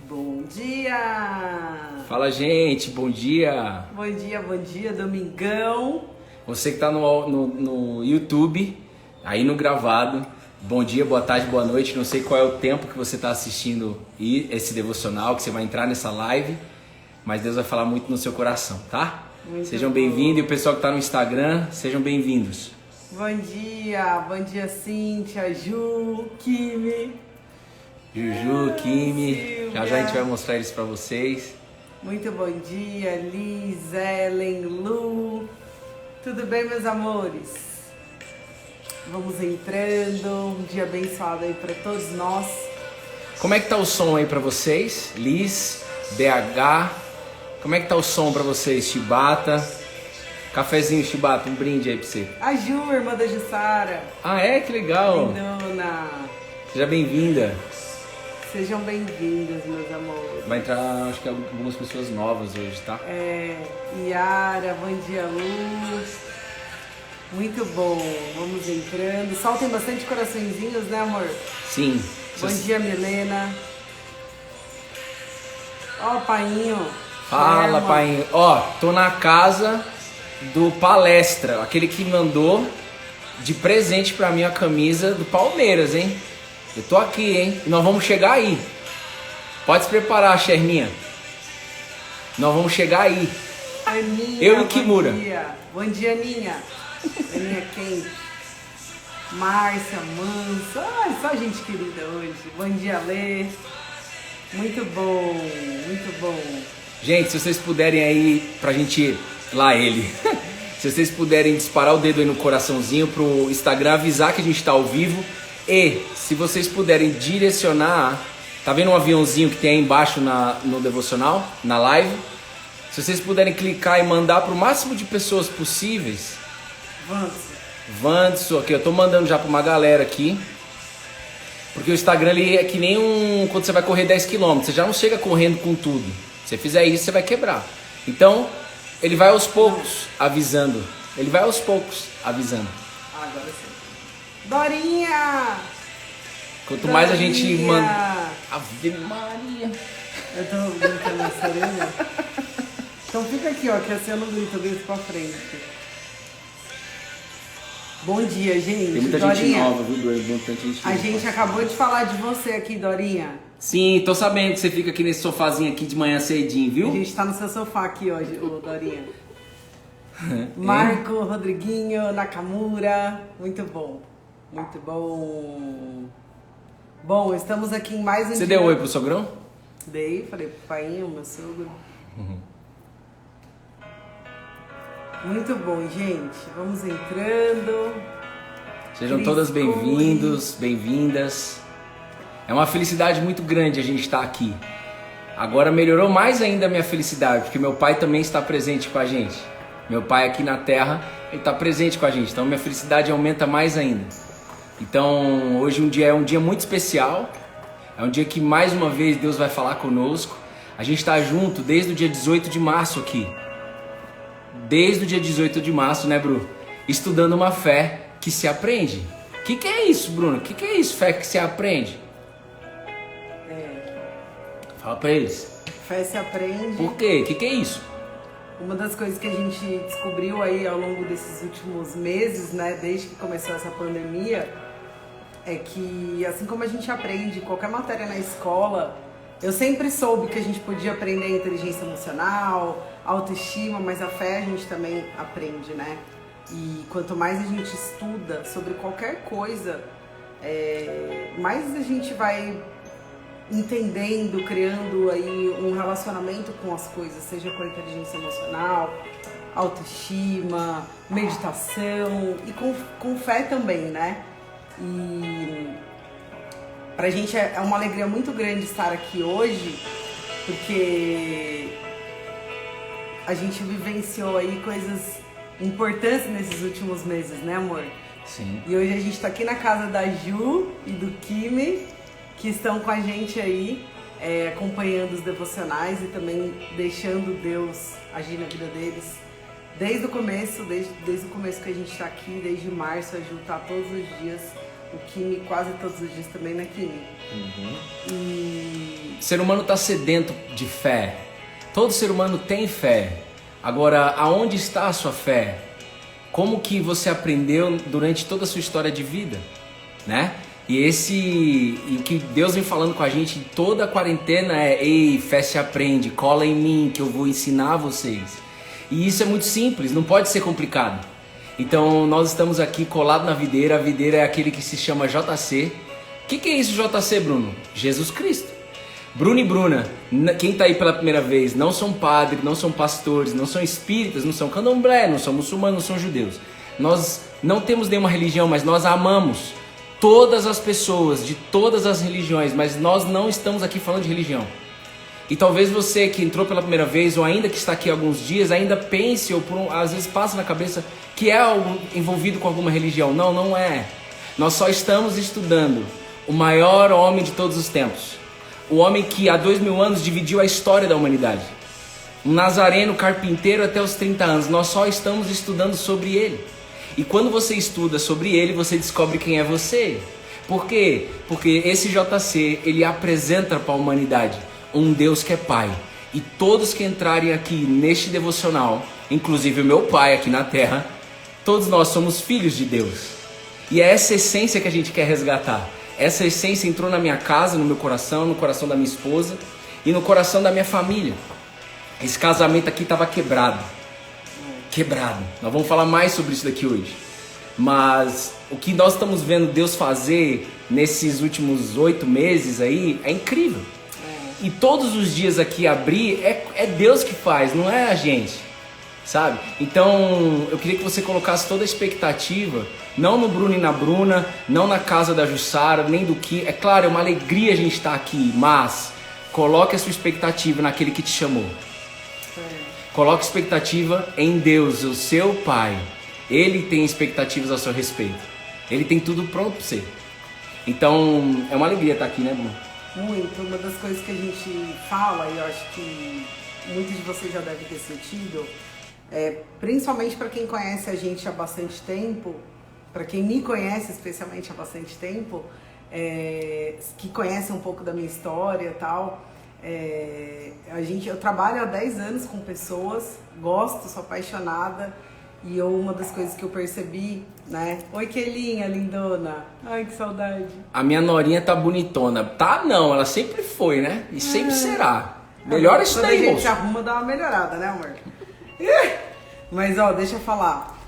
Bom dia! Fala, gente, bom dia! Bom dia, domingão! Você que tá no YouTube, aí no gravado, bom dia, boa tarde, boa noite. Não sei qual é o tempo que você tá assistindo esse devocional, que você vai entrar nessa live, mas Deus vai falar muito no seu coração, tá? Sejam bem-vindos, e o pessoal que tá no Instagram, sejam bem-vindos. Bom dia Cíntia, Ju, Kimi. Juju, Kimi, Silvia. já a gente vai mostrar eles pra vocês. Muito bom dia, Liz, Ellen, Lu. Tudo bem, meus amores? Vamos entrando, um dia abençoado aí pra todos nós. Como é que tá o som aí pra vocês? Liz, BH, como é que tá o som pra vocês? Chibata, cafezinho Chibata, um brinde aí pra você. A Ju, irmã da Jussara. Ah é? Que legal! Lindona. Seja bem-vinda. Sejam bem-vindos, meus amores. Vai entrar, acho que algumas pessoas novas hoje, tá? Yara, bom dia, Luz. Muito bom, vamos entrando. O sol tem bastante coraçõezinhos, né, amor? Sim. Bom dia, Milena. Ó, Painho. Fala, Painho. Ó, tô na casa do Palestra, aquele que mandou de presente pra mim a camisa do Palmeiras, hein? Eu tô aqui, hein? E nós vamos chegar aí. Pode se preparar, Xerminha. Nós vamos chegar aí. Aninha, eu e Kimura. Bom dia, Aninha. Aninha quente. Márcia, Manso. Ai, só gente querida hoje. Bom dia, Lê. Muito bom, muito bom. Gente, se vocês puderem aí, pra gente... Lá ele. Se vocês puderem disparar o dedo aí no coraçãozinho pro Instagram, avisar que a gente tá ao vivo. E se vocês puderem direcionar, tá vendo um aviãozinho que tem aí embaixo no devocional, na live? Se vocês puderem clicar e mandar pro máximo de pessoas possíveis. Vandson, aqui, eu tô mandando já pra uma galera aqui. Porque o Instagram ele é que nem quando você vai correr 10 km, você já não chega correndo com tudo. Se você fizer isso, você vai quebrar. Então, ele vai aos poucos avisando. Ele vai aos poucos avisando. Agora sim. Dorinha! Quanto mais a gente manda... Ave Maria! Eu tô brincando na serena. Então fica aqui, ó, que assim eu não grito, eu grito pra frente. Bom dia, gente. Tem muita Dorinha, gente nova, viu, muita gente a gente acabou de falar de você aqui, Dorinha. Sim, tô sabendo que você fica aqui nesse sofazinho aqui de manhã cedinho, viu? A gente tá no seu sofá aqui hoje, ô Dorinha. Marco, Rodriguinho, Nakamura, muito bom. Muito bom. Bom, estamos aqui em mais um Você dia... deu oi pro sogrão? Dei, falei pro painho, meu sogro. Muito bom, gente. Vamos entrando. Sejam todas bem-vindos, bem-vindas. É uma felicidade muito grande a gente estar aqui. Agora melhorou mais ainda a minha felicidade, porque meu pai também está presente com a gente. Meu pai aqui na terra, ele está presente com a gente, então minha felicidade aumenta mais ainda. Então hoje é um dia muito especial, é um dia que mais uma vez Deus vai falar conosco. A gente está junto desde o dia 18 de março aqui. Desde o dia 18 de março, né, Bruno? Estudando uma fé que se aprende. O que é isso, Bruno? O que é isso, fé que se aprende? Fala pra eles. Fé se aprende. Por quê? O que é isso? Uma das coisas que a gente descobriu aí ao longo desses últimos meses, né, desde que começou essa pandemia, é que assim como a gente aprende qualquer matéria na escola, eu sempre soube que a gente podia aprender inteligência emocional, autoestima, mas a fé a gente também aprende, né? E quanto mais a gente estuda sobre qualquer coisa, mais a gente vai entendendo, criando aí um relacionamento com as coisas, seja com a inteligência emocional, autoestima, meditação e com fé também, né? E pra gente é uma alegria muito grande estar aqui hoje, porque a gente vivenciou aí coisas importantes nesses últimos meses, né, amor? Sim. E hoje a gente tá aqui na casa da Ju e do Kimi, que estão com a gente aí, acompanhando os devocionais e também deixando Deus agir na vida deles. Desde o começo, desde o começo que a gente tá aqui, desde março, a Ju tá todos os dias, o Kimi quase todos os dias também, né, Kimi? Uhum. E ser humano está sedento de fé. Todo ser humano tem fé. Agora, aonde está a sua fé? Como que você aprendeu durante toda a sua história de vida, né? E o que Deus vem falando com a gente em toda a quarentena é: ei, fé se aprende, cola em mim que eu vou ensinar vocês. E isso é muito simples, não pode ser complicado. Então nós estamos aqui colados na videira. A videira é aquele que se chama JC. O que é isso, JC, Bruno? Jesus Cristo. Bruno e Bruna, quem está aí pela primeira vez, não são padres, não são pastores, não são espíritas, não são candomblé, não são muçulmanos, não são judeus. Nós não temos nenhuma religião, mas nós amamos todas as pessoas de todas as religiões, mas nós não estamos aqui falando de religião. E talvez você que entrou pela primeira vez ou ainda que está aqui há alguns dias, ainda pense ou às vezes passa na cabeça que é algo envolvido com alguma religião. Não, não é. Nós só estamos estudando o maior homem de todos os tempos. O homem que há 2000 anos dividiu a história da humanidade. Um nazareno carpinteiro até os 30 anos. Nós só estamos estudando sobre ele. E quando você estuda sobre ele, você descobre quem é você. Por quê? Porque esse JC, ele apresenta para a humanidade um Deus que é Pai. E todos que entrarem aqui neste devocional, inclusive o meu pai aqui na terra, todos nós somos filhos de Deus. E é essa essência que a gente quer resgatar. Essa essência entrou na minha casa, no meu coração, no coração da minha esposa e no coração da minha família. Esse casamento aqui estava quebrado. Quebrado. Nós vamos falar mais sobre isso daqui hoje. Mas o que nós estamos vendo Deus fazer nesses últimos 8 meses aí é incrível. E todos os dias aqui abrir é Deus que faz, não é a gente, sabe? Então eu queria que você colocasse toda a expectativa, não no Bruno e na Bruna, não na casa da Jussara, nem do que. É claro, é uma alegria a gente estar aqui, mas coloque a sua expectativa naquele que te chamou. Coloque expectativa em Deus, o seu Pai. Ele tem expectativas a seu respeito. Ele tem tudo pronto para você. Então é uma alegria estar aqui, né, Bruno? Muito. Uma das coisas que a gente fala, e eu acho que muitos de vocês já devem ter sentido, principalmente para quem conhece a gente há bastante tempo, para quem me conhece especialmente há bastante tempo, que conhece um pouco da minha história e tal, eu trabalho há 10 anos com pessoas, gosto, sou apaixonada. E uma das coisas que eu percebi, né? Oi, Kelinha, lindona. Ai, que saudade. A minha norinha tá bonitona. Tá não, ela sempre foi, né? E sempre será. Melhora isso daí, moço. Quando a gente arruma, dá uma melhorada, né, amor? Mas, ó, deixa eu falar.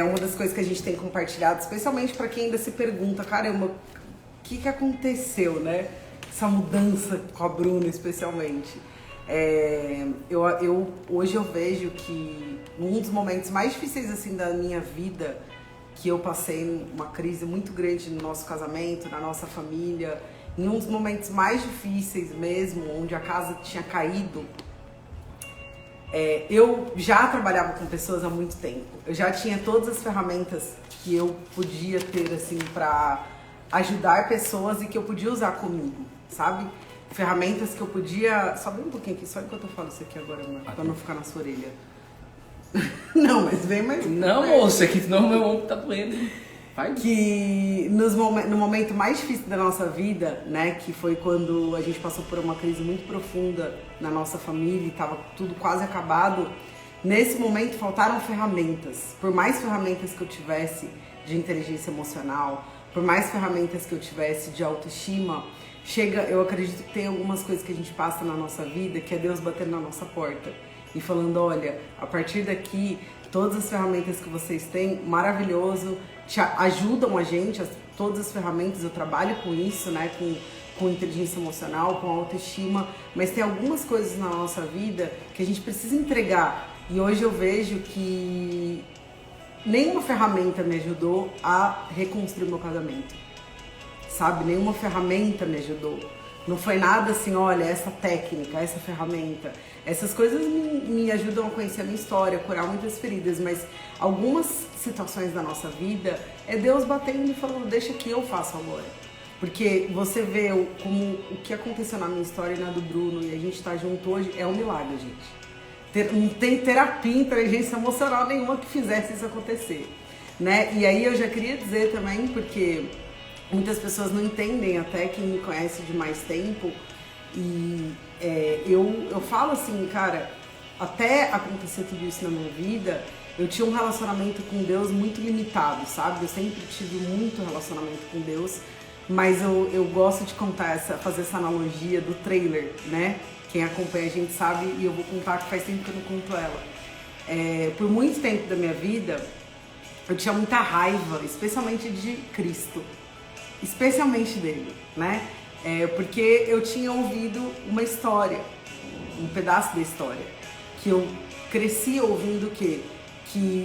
Uma das coisas que a gente tem compartilhado, especialmente pra quem ainda se pergunta, caramba, o que aconteceu, né? Essa mudança com a Bruna, especialmente. Hoje eu vejo que um dos momentos mais difíceis assim da minha vida, que eu passei uma crise muito grande no nosso casamento, na nossa família, em um dos momentos mais difíceis mesmo, onde a casa tinha caído, eu já trabalhava com pessoas há muito tempo. Eu já tinha todas as ferramentas que eu podia ter assim para ajudar pessoas e que eu podia usar comigo, sabe? Ferramentas que eu podia... Sobe um pouquinho aqui, só enquanto eu falo isso aqui agora, amor, pra não ficar na sua orelha. Não, mas vem mais... Não, moça, aqui senão meu ombro tá doendo. Vai. Que no momento mais difícil da nossa vida, né, que foi quando a gente passou por uma crise muito profunda na nossa família e tava tudo quase acabado, nesse momento faltaram ferramentas. Por mais ferramentas que eu tivesse de inteligência emocional, por mais ferramentas que eu tivesse de autoestima... eu acredito que tem algumas coisas que a gente passa na nossa vida que é Deus batendo na nossa porta e falando, olha, a partir daqui, todas as ferramentas que vocês têm, maravilhoso, ajudam a gente, todas as ferramentas, eu trabalho com isso, né, com inteligência emocional, com autoestima, mas tem algumas coisas na nossa vida que a gente precisa entregar. E hoje eu vejo que nenhuma ferramenta me ajudou a reconstruir meu casamento. Sabe, nenhuma ferramenta me ajudou. Não foi nada assim, olha, essa técnica, essa ferramenta. Essas coisas me ajudam a conhecer a minha história, a curar muitas feridas, mas algumas situações da nossa vida é Deus batendo e falando, deixa que eu faço agora. Porque você vê como o que aconteceu na minha história e na do Bruno e a gente tá junto hoje é um milagre, gente. Não tem terapia, inteligência emocional nenhuma que fizesse isso acontecer, né? E aí eu já queria dizer também, porque... muitas pessoas não entendem, até quem me conhece de mais tempo, E eu falo assim, cara, até acontecer tudo isso na minha vida, eu tinha um relacionamento com Deus muito limitado, sabe? Eu sempre tive muito relacionamento com Deus, mas eu gosto de contar fazer essa analogia do trailer, né? Quem acompanha a gente sabe, e eu vou contar que faz tempo que eu não conto ela. Por muito tempo da minha vida, eu tinha muita raiva, especialmente de Cristo, especialmente dele, né? Porque eu tinha ouvido uma história, um pedaço da história, que eu cresci ouvindo que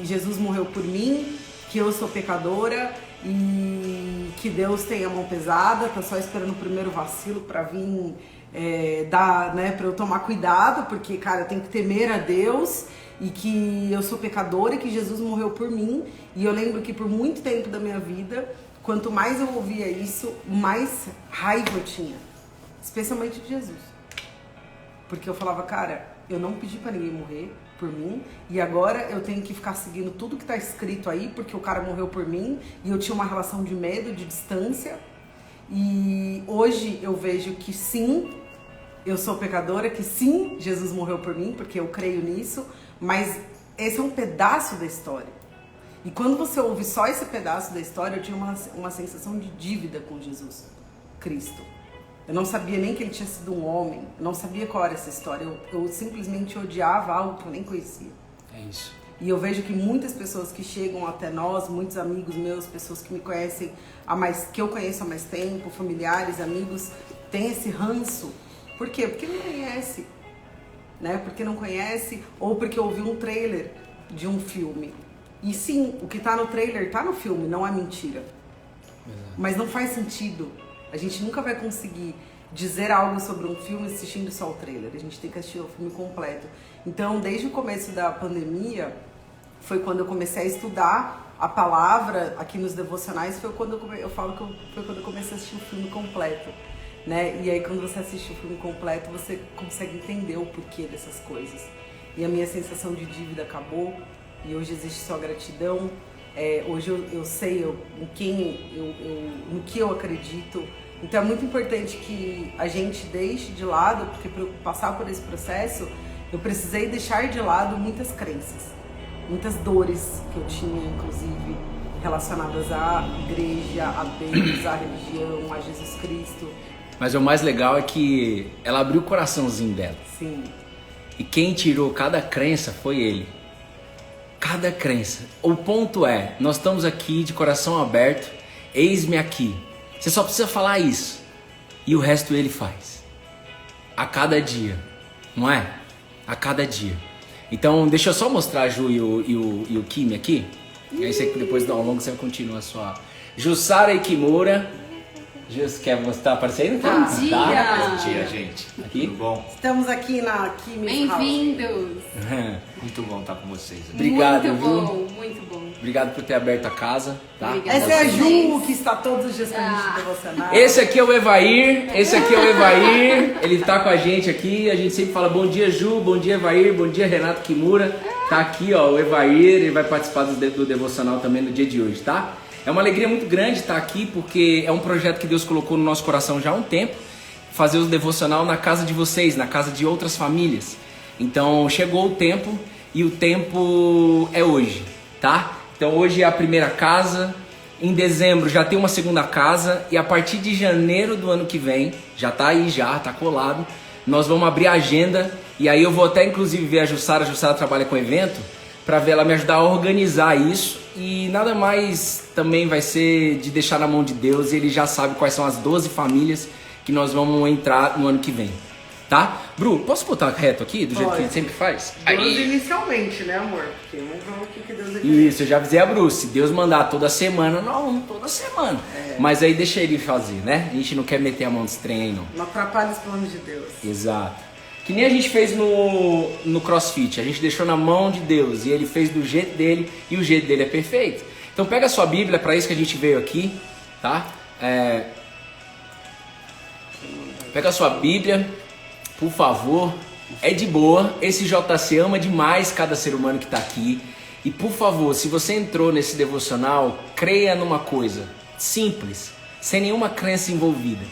Jesus morreu por mim, que eu sou pecadora e que Deus tem a mão pesada, tá só esperando o primeiro vacilo pra vir dar, né, pra eu tomar cuidado, porque, cara, eu tenho que temer a Deus e que eu sou pecadora e que Jesus morreu por mim. E eu lembro que por muito tempo da minha vida, quanto mais eu ouvia isso, mais raiva eu tinha, especialmente de Jesus. Porque eu falava, cara, eu não pedi pra ninguém morrer por mim, e agora eu tenho que ficar seguindo tudo que tá escrito aí, porque o cara morreu por mim, e eu tinha uma relação de medo, de distância. E hoje eu vejo que sim, eu sou pecadora, que sim, Jesus morreu por mim, porque eu creio nisso, mas esse é um pedaço da história. E quando você ouve só esse pedaço da história, eu tinha uma sensação de dívida com Jesus Cristo. Eu não sabia nem que ele tinha sido um homem, eu não sabia qual era essa história, eu simplesmente odiava algo que eu nem conhecia. É isso. E eu vejo que muitas pessoas que chegam até nós, muitos amigos meus, pessoas que me conhecem que eu conheço há mais tempo, familiares, amigos, têm esse ranço. Por quê? Porque não conhece, né? Porque não conhece, ou porque ouviu um trailer de um filme. E sim, o que tá no trailer tá no filme, não é mentira. Exato. Mas não faz sentido. A gente nunca vai conseguir dizer algo sobre um filme assistindo só o trailer. A gente tem que assistir o filme completo. Então, desde o começo da pandemia, foi quando eu comecei a estudar a palavra aqui nos devocionais. Foi quando eu falo que foi quando eu comecei a assistir o filme completo, né? E aí, quando você assiste o filme completo, você consegue entender o porquê dessas coisas. E a minha sensação de dívida acabou. E hoje existe só gratidão. Hoje eu sei no que eu acredito. Então é muito importante que a gente deixe de lado, porque para eu passar por esse processo, eu precisei deixar de lado muitas crenças, muitas dores que eu tinha, inclusive, relacionadas à igreja, a Deus, à religião, a Jesus Cristo. Mas o mais legal é que ela abriu o coraçãozinho dela. Sim. E quem tirou cada crença foi ele. Cada crença. O ponto é, nós estamos aqui de coração aberto, eis-me aqui. Você só precisa falar isso. E o resto ele faz. A cada dia. Não é? A cada dia. Então, deixa eu só mostrar a Ju e o Kimi aqui. E aí você, depois ao longo você continua a sua... Jussara e Kimura. Quer mostrar aparecendo? Bom dia! Tá? Bom dia, gente. Aqui? Tudo bom? Estamos aqui na Kimi's House. Bem-vindos! Muito bom estar com vocês. Obrigado, muito viu? bom, muito bom. Obrigado por ter aberto a casa, tá? Obrigada. Essa é a Ju, Vocês. que está todos os dias com a gente devocional. Esse aqui é o Evair, ele tá com a gente aqui, a gente sempre fala bom dia Ju, bom dia Evair, bom dia Renato Kimura. Tá aqui ó, o Evair, ele vai participar do devocional também no dia de hoje, tá? É uma alegria muito grande estar aqui, porque é um projeto que Deus colocou no nosso coração já há um tempo, fazer o devocional na casa de vocês, na casa de outras famílias. Então chegou o tempo, e o tempo é hoje, tá? Então hoje é a primeira casa, em dezembro já tem uma segunda casa, e a partir de janeiro do ano que vem, já tá aí, tá colado, nós vamos abrir a agenda, e aí eu vou até inclusive ver a Jussara trabalha com evento, para ver ela me ajudar a organizar isso, e nada mais também vai ser de deixar na mão de Deus, e ele já sabe quais são as 12 famílias que nós vamos entrar no ano que vem, tá? Bru, posso botar reto aqui, do jeito que ele sempre faz? Aí. Inicialmente, né, amor? Porque vamos ver o que Deus vai fazer. Isso, eu já avisei a Bru, se Deus mandar toda semana, nós vamos toda semana. Mas aí deixa ele fazer, né? A gente não quer meter a mão nesse trem aí, não. Não atrapalha os planos de Deus. Exato. Que nem a gente fez no CrossFit, a gente deixou na mão de Deus e ele fez do jeito dele e o jeito dele é perfeito. Então pega a sua Bíblia, para isso que a gente veio aqui, tá? Pega a sua Bíblia, por favor, é de boa, esse JC ama demais cada ser humano que está aqui. E por favor, se você entrou nesse devocional, creia numa coisa simples, sem nenhuma crença envolvida.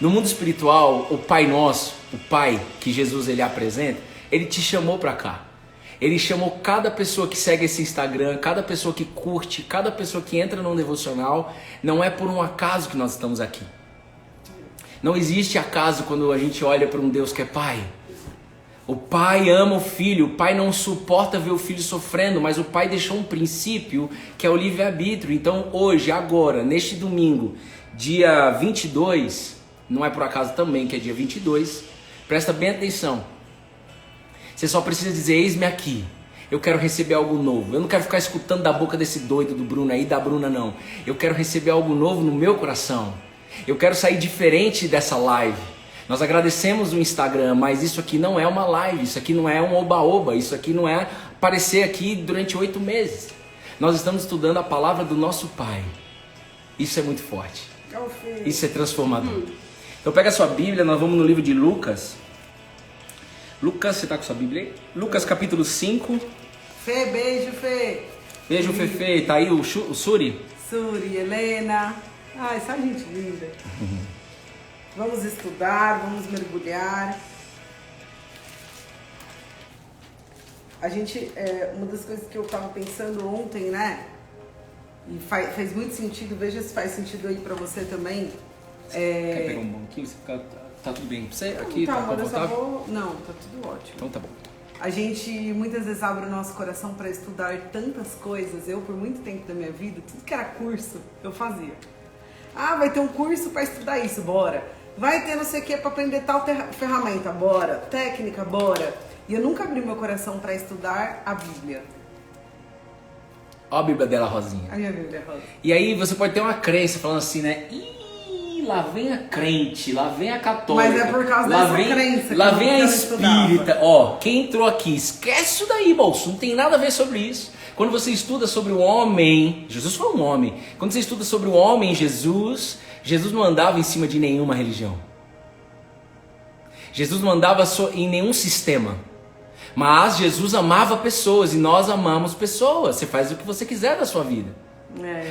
No mundo espiritual, o Pai Nosso, o Pai que Jesus ele apresenta, ele te chamou para cá. Ele chamou cada pessoa que segue esse Instagram, cada pessoa que curte, cada pessoa que entra no devocional. Não é por um acaso que nós estamos aqui. Não existe acaso quando a gente olha para um Deus que é Pai. O Pai ama o Filho, o Pai não suporta ver o Filho sofrendo, mas o Pai deixou um princípio que é o livre-arbítrio. Então hoje, agora, neste domingo, dia 22, não é por acaso também que é dia 22, presta bem atenção. Você só precisa dizer, eis-me aqui, eu quero receber algo novo. Eu não quero ficar escutando da boca desse doido do Bruno aí, da Bruna não. Eu quero receber algo novo no meu coração. Eu quero sair diferente dessa live. Nós agradecemos o Instagram, mas isso aqui não é uma live, isso aqui não é um oba-oba, isso aqui não é aparecer aqui durante 8 meses. Nós estamos estudando a palavra do nosso Pai. Isso é muito forte. Isso é transformador. Então pega a sua Bíblia, nós vamos no livro de Lucas. Lucas, você está com sua Bíblia aí? Lucas capítulo 5. Fê, beijo, Fê. Beijo, Fefe. Tá aí o Suri? Suri, Helena. Ai, só gente linda. Vamos estudar, vamos mergulhar. A gente, uma das coisas que eu estava pensando ontem, né? E fez muito sentido, veja se faz sentido aí pra você também. Quer pegar um banquinho? Você fica... Tá tudo bem. Você aqui tá confortável? Não, tá tudo ótimo. Então tá bom. A gente muitas vezes abre o nosso coração para estudar tantas coisas. Eu, por muito tempo da minha vida, tudo que era curso, eu fazia. Ah, vai ter um curso para estudar isso, bora. Vai ter não sei o que para aprender tal ferramenta, bora. Técnica, bora. E eu nunca abri meu coração para estudar a Bíblia. Ó a Bíblia dela, Rosinha. A minha Bíblia rosa. E aí você pode ter uma crença falando assim, né? Ih, lá vem a crente, lá vem a católica. Mas é por causa dessa crença que lá eu vem a não espírita. estudava. Ó, quem entrou aqui, esquece isso daí, bolso. Não tem nada a ver sobre isso. Quando você estuda sobre o homem, Jesus foi um homem. Quando você estuda sobre o homem Jesus, Jesus não andava em cima de nenhuma religião. Jesus não andava em nenhum sistema. Mas Jesus amava pessoas e nós amamos pessoas. Você faz o que você quiser da sua vida.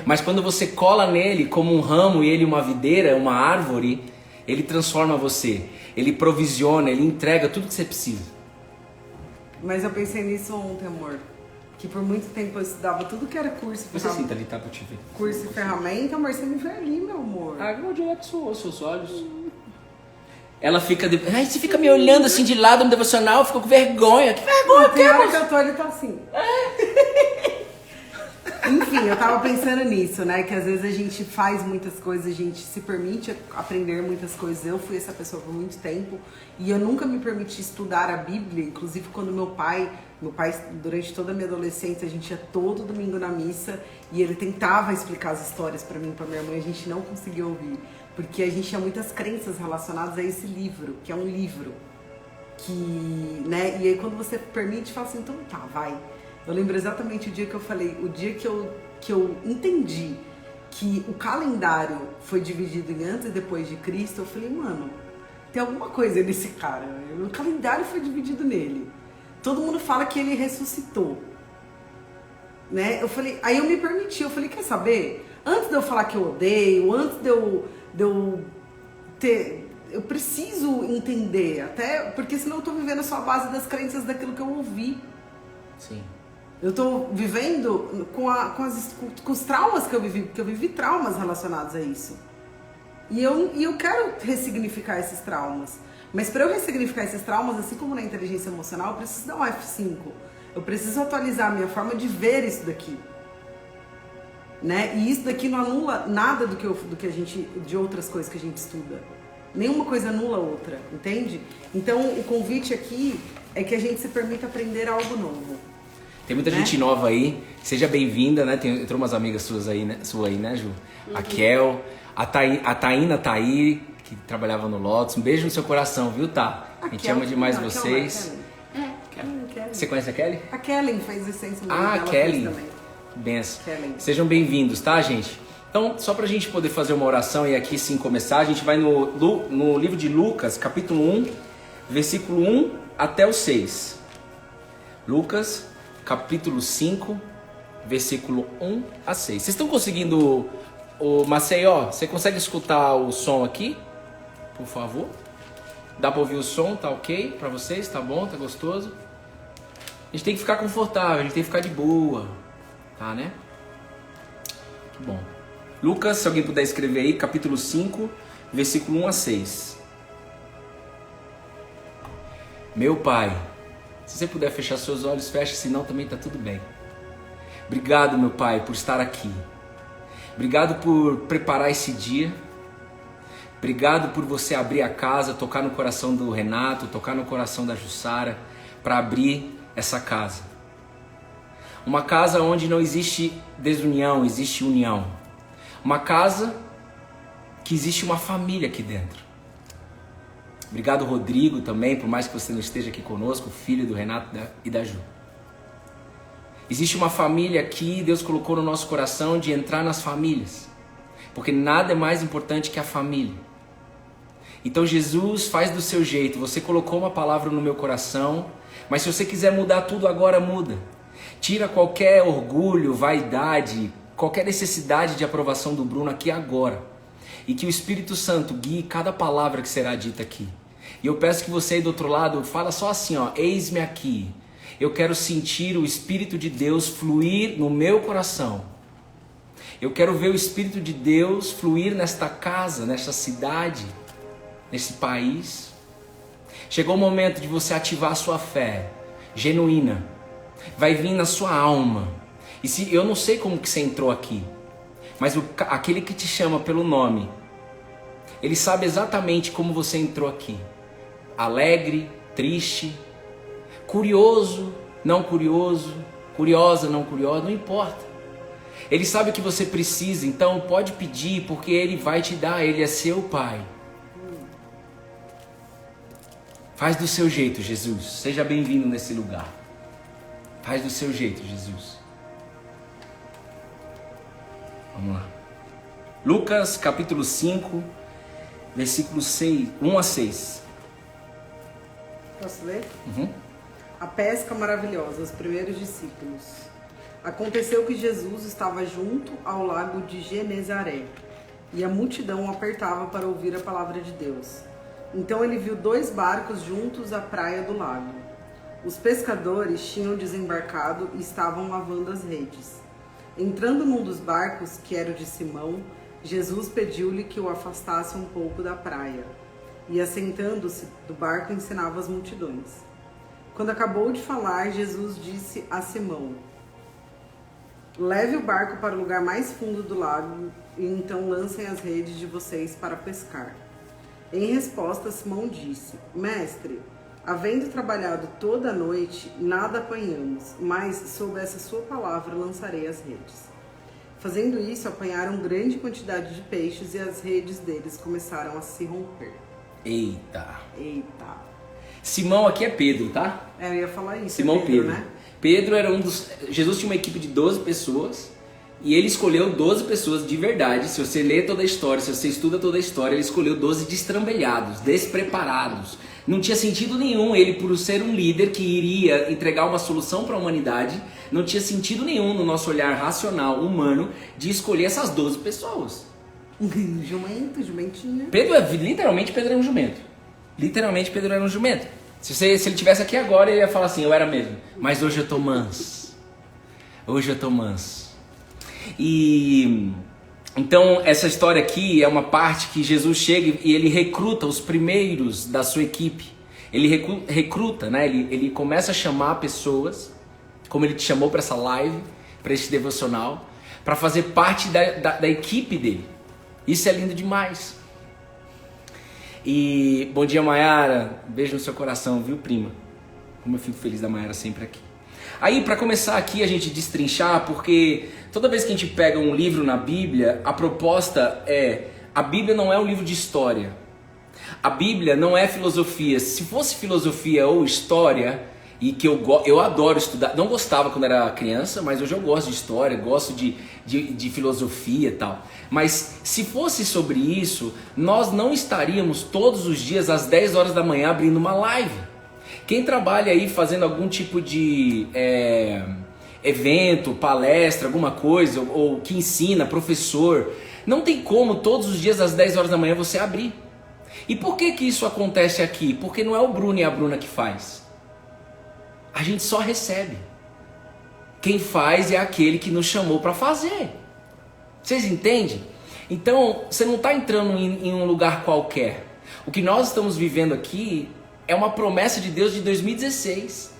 Mas quando você cola nele como um ramo e ele uma videira, uma árvore, ele transforma você. Ele provisiona, ele entrega tudo que você precisa. Mas eu pensei nisso ontem, amor. Que por muito tempo eu estudava tudo que era curso. Você senta ali, tá, pra te ver. Curso e ferramenta, amor, você me vê ali, meu amor. Ah, onde é que suou seus olhos? Ela fica... Ai, você fica me olhando assim de lado no devocional, fica com vergonha. Que vergonha, tem hora que eu tô ali, tá assim. Enfim, eu tava pensando nisso, né? Que às vezes a gente faz muitas coisas, a gente se permite aprender muitas coisas. Eu fui essa pessoa por muito tempo e eu nunca me permiti estudar a Bíblia. Inclusive quando meu pai, durante toda a minha adolescência, a gente ia todo domingo na missa e ele tentava explicar as histórias pra mim e pra minha mãe, a gente não conseguia ouvir. Porque a gente tinha muitas crenças relacionadas a esse livro, que é um livro. Né? E aí quando você permite, fala assim, então tá, vai. Eu lembro exatamente o dia que eu falei, o dia que eu entendi que o calendário foi dividido em antes e depois de Cristo, eu falei, mano, tem alguma coisa nesse cara. O calendário foi dividido nele. Todo mundo fala que ele ressuscitou. Né? Eu falei, aí eu me permiti, eu falei, quer saber? Antes de eu falar que eu odeio, antes de eu ter... Eu preciso entender, até porque senão eu tô vivendo só a base das crenças daquilo que eu ouvi. Sim. Eu tô vivendo com os traumas que eu vivi, porque eu vivi traumas relacionados a isso. E eu quero ressignificar esses traumas. Mas para eu ressignificar esses traumas, assim como na inteligência emocional, eu preciso dar um F5. Eu preciso atualizar a minha forma de ver isso daqui. Né? E isso daqui não anula nada do que a gente, de outras coisas que a gente estuda. Nenhuma coisa anula a outra, entende? Então o convite aqui é que a gente se permita aprender algo novo. Tem muita gente nova aí, seja bem-vinda, né? Entrou umas amigas suas aí, né? Ju? Uhum. A Kel, a Taína tá aí, que trabalhava no Lotus. Um beijo no seu coração, viu, Tá? A gente ama demais vocês. Você conhece a Kelly? A Kellen fez essência no a Kelly. Benção. Sejam bem-vindos, tá, gente? Então, só pra gente poder fazer uma oração e aqui sim começar, a gente vai no livro de Lucas, capítulo 1, versículo 1 até o 6. Lucas, capítulo 5, versículo 1 a 6. Vocês estão conseguindo, Maceió, você consegue escutar o som aqui? Por favor. Dá pra ouvir o som? Tá ok pra vocês? Tá bom? Tá gostoso? A gente tem que ficar confortável, a gente tem que ficar de boa. Tá, né? Que bom. Lucas, se alguém puder escrever aí, capítulo 5, versículo 1 a 6. Meu Pai, se você puder fechar seus olhos, fecha, senão também tá tudo bem. Obrigado, meu Pai, por estar aqui. Obrigado por preparar esse dia. Obrigado por você abrir a casa, tocar no coração do Renato, tocar no coração da Jussara, para abrir essa casa. Uma casa onde não existe desunião, existe união. Uma casa que existe uma família aqui dentro. Obrigado, Rodrigo, também, por mais que você não esteja aqui conosco, filho do Renato e da Ju. Existe uma família aqui, Deus colocou no nosso coração de entrar nas famílias. Porque nada é mais importante que a família. Então Jesus, faz do seu jeito. Você colocou uma palavra no meu coração, mas se você quiser mudar tudo agora, muda. Tira qualquer orgulho, vaidade, qualquer necessidade de aprovação do Bruno aqui agora. E que o Espírito Santo guie cada palavra que será dita aqui. E eu peço que você aí do outro lado fala só assim, ó, eis-me aqui. Eu quero sentir o Espírito de Deus fluir no meu coração. Eu quero ver o Espírito de Deus fluir nesta casa, nesta cidade, nesse país. Chegou o momento de você ativar a sua fé genuína. Vai vir na sua alma. E se eu não sei como que você entrou aqui, mas aquele que te chama pelo nome, ele sabe exatamente como você entrou aqui. Alegre, triste, curioso, não curioso, curiosa, não curiosa, não importa. Ele sabe o que você precisa, então pode pedir, porque Ele vai te dar, Ele é seu Pai. Faz do seu jeito, Jesus. Seja bem-vindo nesse lugar. Faz do seu jeito, Jesus. Vamos lá. Lucas, capítulo 5, versículos 1 a 6. Posso ler? Uhum. A pesca maravilhosa, os primeiros discípulos. Aconteceu que Jesus estava junto ao lago de Genezaré, e a multidão o apertava para ouvir a palavra de Deus. Então ele viu 2 barcos juntos à praia do lago. Os pescadores tinham desembarcado e estavam lavando as redes. Entrando num dos barcos, que era o de Simão, Jesus pediu-lhe que o afastasse um pouco da praia. E assentando-se do barco ensinava as multidões. Quando acabou de falar, Jesus disse a Simão: leve o barco para o lugar mais fundo do lago e então lancem as redes de vocês para pescar. Em resposta, Simão disse: mestre, havendo trabalhado toda a noite, nada apanhamos, mas sob essa sua palavra lançarei as redes. Fazendo isso, apanharam grande quantidade de peixes e as redes deles começaram a se romper. Eita. Simão aqui é Pedro, tá? Eu ia falar isso. Simão Pedro. Né? Pedro era um dos... Jesus tinha uma equipe de 12 pessoas e ele escolheu 12 pessoas de verdade. Se você lê toda a história, se você estuda toda a história, ele escolheu 12 destrambelhados, despreparados. Não tinha sentido nenhum ele, por ser um líder que iria entregar uma solução para a humanidade, não tinha sentido nenhum no nosso olhar racional, humano, de escolher essas 12 pessoas. Jumentinha. Literalmente Pedro era um jumento. Literalmente Pedro era um jumento. Se ele tivesse aqui agora, ele ia falar assim, eu era mesmo. Mas hoje eu tô manso. E então essa história aqui é uma parte que Jesus chega e ele recruta os primeiros da sua equipe. Ele recruta, né? Ele começa a chamar pessoas, como ele te chamou para essa live, para esse devocional, para fazer parte da equipe dele. Isso é lindo demais. E bom dia, Mayara. Beijo no seu coração, viu, prima? Como eu fico feliz da Mayara sempre aqui. Aí, para começar aqui, a gente destrinchar, porque toda vez que a gente pega um livro na Bíblia, a proposta é: a Bíblia não é um livro de história. A Bíblia não é filosofia. Se fosse filosofia ou história, e que eu adoro estudar, não gostava quando era criança, mas hoje eu gosto de história, gosto de filosofia e tal. Mas se fosse sobre isso, nós não estaríamos todos os dias às 10 horas da manhã abrindo uma live. Quem trabalha aí fazendo algum tipo de evento, palestra, alguma coisa, ou que ensina, professor, não tem como todos os dias às 10 horas da manhã você abrir. E por que que isso acontece aqui? Porque não é o Bruno e a Bruna que faz. A gente só recebe. Quem faz é aquele que nos chamou para fazer. Vocês entendem? Então, você não está entrando em um lugar qualquer. O que nós estamos vivendo aqui é uma promessa de Deus de 2016.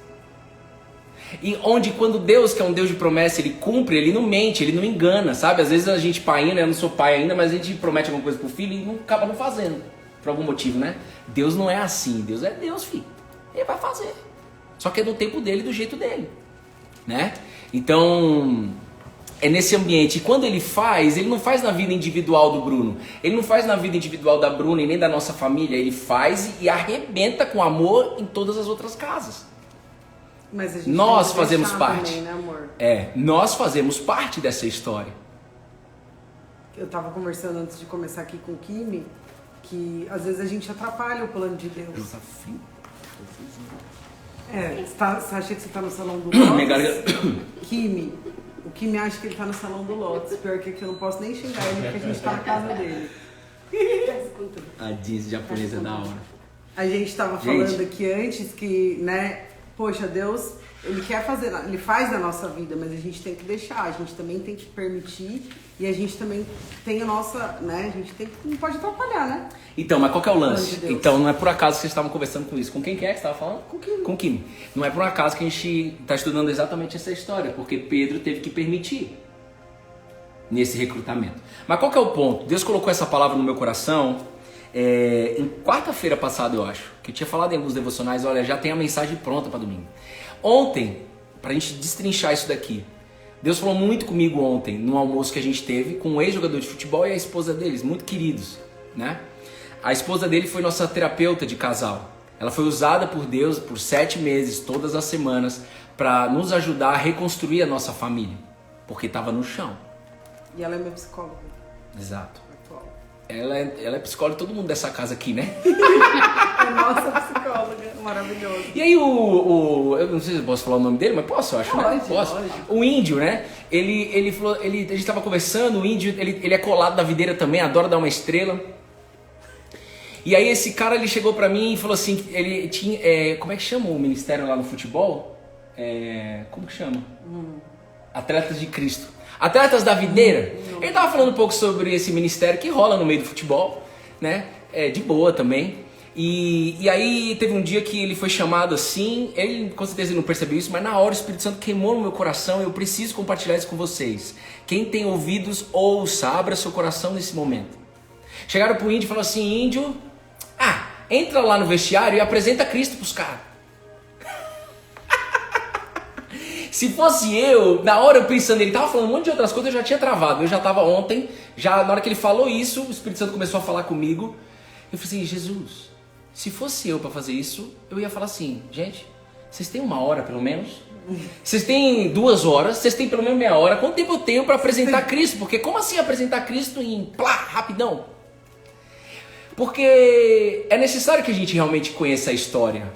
E onde quando Deus, que é um Deus de promessa, Ele cumpre, Ele não mente, Ele não engana, sabe? Às vezes a gente pai, né? Eu não sou pai ainda, mas a gente promete alguma coisa pro filho e não acaba não fazendo. Por algum motivo, né? Deus não é assim. Deus é Deus, filho. Ele vai fazer. Só que é do tempo dele, do jeito dele, né? Então, é nesse ambiente. E quando ele não faz na vida individual do Bruno. Ele não faz na vida individual da Bruna e nem da nossa família. Ele faz e arrebenta com amor em todas as outras casas. Mas a gente nós fazemos parte. Também, né, amor? Nós fazemos parte dessa história. Eu tava conversando antes de começar aqui com o Kimi, que às vezes a gente atrapalha o plano de Deus. Você acha que você tá no salão do Lotus? Kimi. O Kimi acha que ele tá no salão do Lotus. Pior que aqui eu não posso nem xingar ele, porque a gente tá na casa dele. A jeans japonesa é da hora. A gente tava falando aqui antes que, né, poxa, Deus, Ele quer fazer, Ele faz na nossa vida, mas a gente tem que deixar, a gente também tem que permitir e a gente também tem a nossa, né, a gente não pode atrapalhar, né? Então, mas qual que é o lance? De então, não é por acaso que vocês estavam conversando com isso. Com quem que é que você estava falando? Com o Kimi. Com o Kimi. Não é por acaso que a gente está estudando exatamente essa história, porque Pedro teve que permitir nesse recrutamento. Mas qual que é o ponto? Deus colocou essa palavra no meu coração em quarta-feira passada, eu acho, que eu tinha falado em alguns devocionais, olha, já tem a mensagem pronta para domingo. Ontem, para a gente destrinchar isso daqui, Deus falou muito comigo ontem, no almoço que a gente teve com um ex-jogador de futebol e a esposa deles, muito queridos, né? A esposa dele foi nossa terapeuta de casal. Ela foi usada por Deus por 7 meses, todas as semanas, para nos ajudar a reconstruir a nossa família, porque estava no chão. E ela é minha psicóloga. Exato. Ela é psicóloga de todo mundo dessa casa aqui, né? É nossa psicóloga, maravilhosa. E aí eu não sei se eu posso falar o nome dele, mas posso, eu acho, pode, né? Posso. Pode. O índio, né? Ele falou, a gente estava conversando, o índio, ele é colado da videira também, adora dar uma estrela. E aí esse cara, ele chegou pra mim e falou assim, ele tinha, como é que chama o ministério lá no futebol? Como que chama? Atletas de Cristo. Atletas da videira. Ele tava falando um pouco sobre esse ministério que rola no meio do futebol, né? De boa também. E aí teve um dia que ele foi chamado assim, ele com certeza não percebeu isso, mas na hora o Espírito Santo queimou no meu coração, eu preciso compartilhar isso com vocês. Quem tem ouvidos, ouça, abra seu coração nesse momento. Chegaram pro índio e falaram assim, índio, entra lá no vestiário e apresenta Cristo pros caras. Se fosse eu, na hora eu pensando, ele tava falando um monte de outras coisas, eu já tinha travado. Eu já tava ontem, já na hora que ele falou isso, o Espírito Santo começou a falar comigo. Eu falei assim, Jesus, se fosse eu para fazer isso, eu ia falar assim, gente, vocês têm 1 hora pelo menos? Vocês têm 2 horas? Vocês têm pelo menos meia hora? Quanto tempo eu tenho para apresentar Cristo? Porque como assim apresentar Cristo em rapidão? Porque é necessário que a gente realmente conheça a história.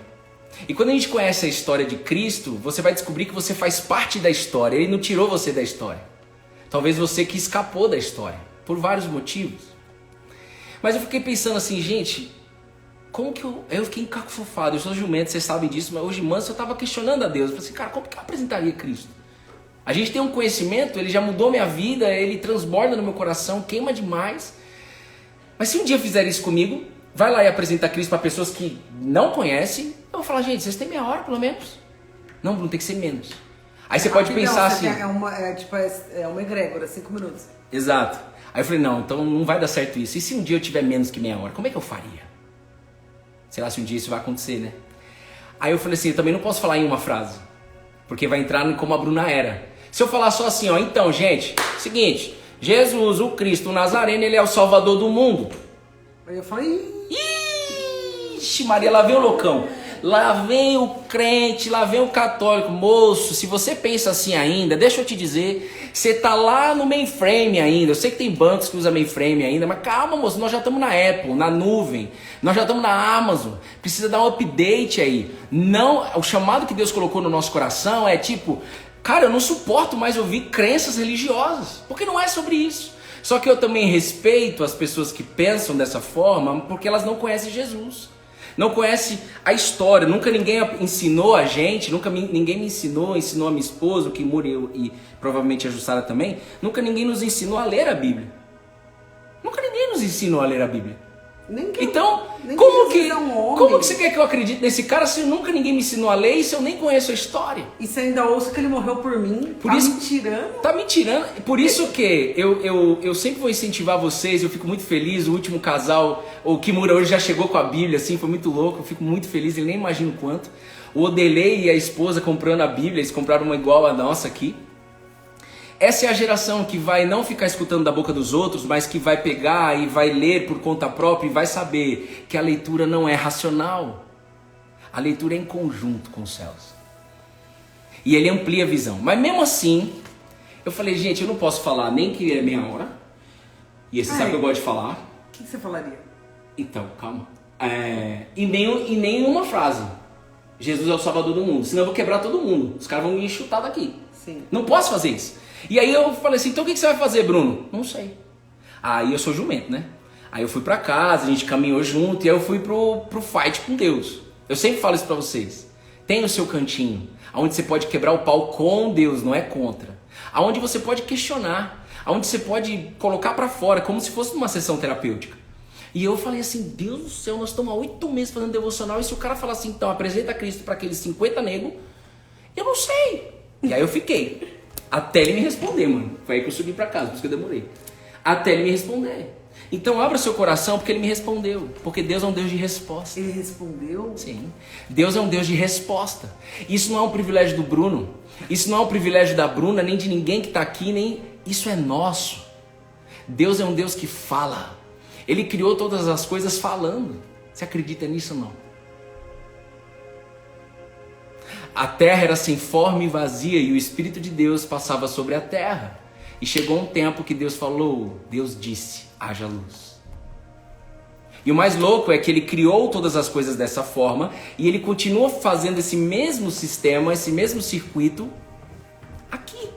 E quando a gente conhece a história de Cristo, você vai descobrir que você faz parte da história. Ele não tirou você da história. Talvez você que escapou da história, por vários motivos. Mas eu fiquei pensando assim, gente, como que eu fiquei encafufado. Eu sou jumento, vocês sabem disso, mas hoje manso eu estava questionando a Deus. Eu falei assim, cara, como que eu apresentaria Cristo? A gente tem um conhecimento, ele já mudou minha vida, ele transborda no meu coração, queima demais. Mas se um dia fizer isso comigo, vai lá e apresenta Cristo para pessoas que não conhecem, eu vou falar, gente, vocês têm meia hora pelo menos? Não tem que ser menos. Aí você pode pensar assim... É uma egrégora, 5 minutos. Exato. Aí eu falei, não, então não vai dar certo isso. E se um dia eu tiver menos que meia hora, como é que eu faria? Sei lá se um dia isso vai acontecer, né? Aí eu falei assim, eu também não posso falar em uma frase, porque vai entrar como a Bruna era. Se eu falar só assim, ó, então, gente, seguinte, Jesus, o Cristo, o Nazareno, ele é o Salvador do mundo. Aí eu falei... Ixi, Maria, lá vem o loucão. Lá vem o crente, lá vem o católico. Moço, se você pensa assim ainda, deixa eu te dizer, você tá lá no mainframe ainda. Eu sei que tem bancos que usam mainframe ainda, mas calma, moço, nós já estamos na Apple, na nuvem. Nós já estamos na Amazon. Precisa dar um update aí. Não, o chamado que Deus colocou no nosso coração é tipo, cara, eu não suporto mais ouvir crenças religiosas, porque não é sobre isso. Só que eu também respeito as pessoas que pensam dessa forma porque elas não conhecem Jesus. Não conhecem a história. Nunca ninguém ensinou a gente, ninguém me ensinou a minha esposa, o Kimura e provavelmente a Jussara também. Nunca ninguém nos ensinou a ler a Bíblia. Nunca ninguém nos ensinou a ler a Bíblia. Então, como que você quer que eu acredite nesse cara se nunca ninguém me ensinou a ler e se eu nem conheço a história? E você ainda ouça que ele morreu por mim? Me tirando? Tá me tirando. Por isso que eu sempre vou incentivar vocês, eu fico muito feliz. O último casal, o Kimura hoje já chegou com a Bíblia, assim, foi muito louco, eu fico muito feliz, ele nem imagina o quanto. O Odelei e a esposa comprando a Bíblia, eles compraram uma igual a nossa aqui. Essa é a geração que vai não ficar escutando da boca dos outros, mas que vai pegar e vai ler por conta própria e vai saber que a leitura não é racional. A leitura é em conjunto com os céus. E ele amplia a visão. Mas mesmo assim, eu falei, gente, eu não posso falar nem que é meia hora. E você sabe que eu gosto de falar. O que você falaria? Então, calma. E nem uma frase. Jesus é o Salvador do mundo. Senão eu vou quebrar todo mundo. Os caras vão me chutar daqui. Sim. Não posso fazer isso. E aí eu falei assim, então o que você vai fazer, Bruno? Não sei. Aí eu sou jumento, né? Aí eu fui pra casa, a gente caminhou junto e aí eu fui pro fight com Deus. Eu sempre falo isso pra vocês. Tem o seu cantinho, onde você pode quebrar o pau com Deus, não é contra. Aonde você pode questionar, aonde você pode colocar pra fora, como se fosse numa sessão terapêutica. E eu falei assim, Deus do céu, nós estamos há 8 meses fazendo devocional e se o cara falar assim, então apresenta Cristo pra aqueles 50 negros, eu não sei. E aí eu fiquei. Até ele me responder, mano. Foi aí que eu subi pra casa, por isso que eu demorei. Até ele me responder. Então abra seu coração porque ele me respondeu. Porque Deus é um Deus de resposta. Ele respondeu? Sim. Deus é um Deus de resposta. Isso não é um privilégio do Bruno. Isso não é um privilégio da Bruna, nem de ninguém que tá aqui, nem... Isso é nosso. Deus é um Deus que fala. Ele criou todas as coisas falando. Você acredita nisso ou não? A terra era sem forma e vazia e o Espírito de Deus passava sobre a terra. E chegou um tempo que Deus falou, Deus disse, haja luz. E o mais louco é que ele criou todas as coisas dessa forma e ele continua fazendo esse mesmo sistema, esse mesmo circuito aqui.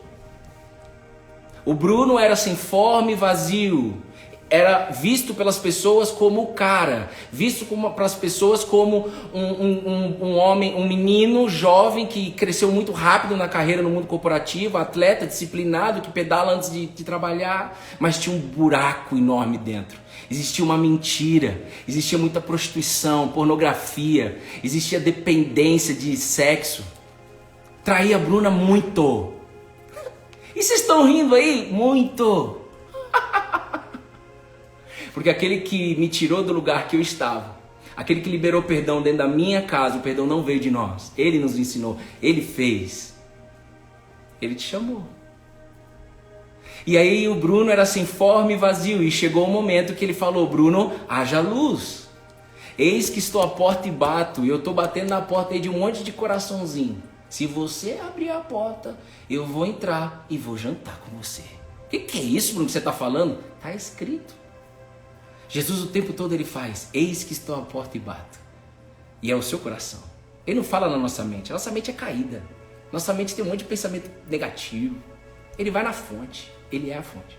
O Bruno era sem forma e vazio. Era visto pelas pessoas como o cara, visto pelas pessoas como um homem, um menino jovem que cresceu muito rápido na carreira no mundo corporativo, atleta, disciplinado, que pedala antes de trabalhar, mas tinha um buraco enorme dentro. Existia uma mentira, existia muita prostituição, pornografia, existia dependência de sexo. Traía a Bruna muito. E vocês estão rindo aí? Muito. Porque aquele que me tirou do lugar que eu estava, aquele que liberou perdão dentro da minha casa, o perdão não veio de nós. Ele nos ensinou, ele fez. Ele te chamou. E aí o Bruno era sem forma e vazio. E chegou o momento que ele falou, Bruno, haja luz. Eis que estou à porta e bato. E eu estou batendo na porta aí de um monte de coraçãozinho. Se você abrir a porta, eu vou entrar e vou jantar com você. O que é isso, Bruno, que você está falando? Está escrito. Jesus o tempo todo ele faz, eis que estou à porta e bato. E é o seu coração. Ele não fala na nossa mente, a nossa mente é caída. Nossa mente tem um monte de pensamento negativo. Ele vai na fonte, ele é a fonte.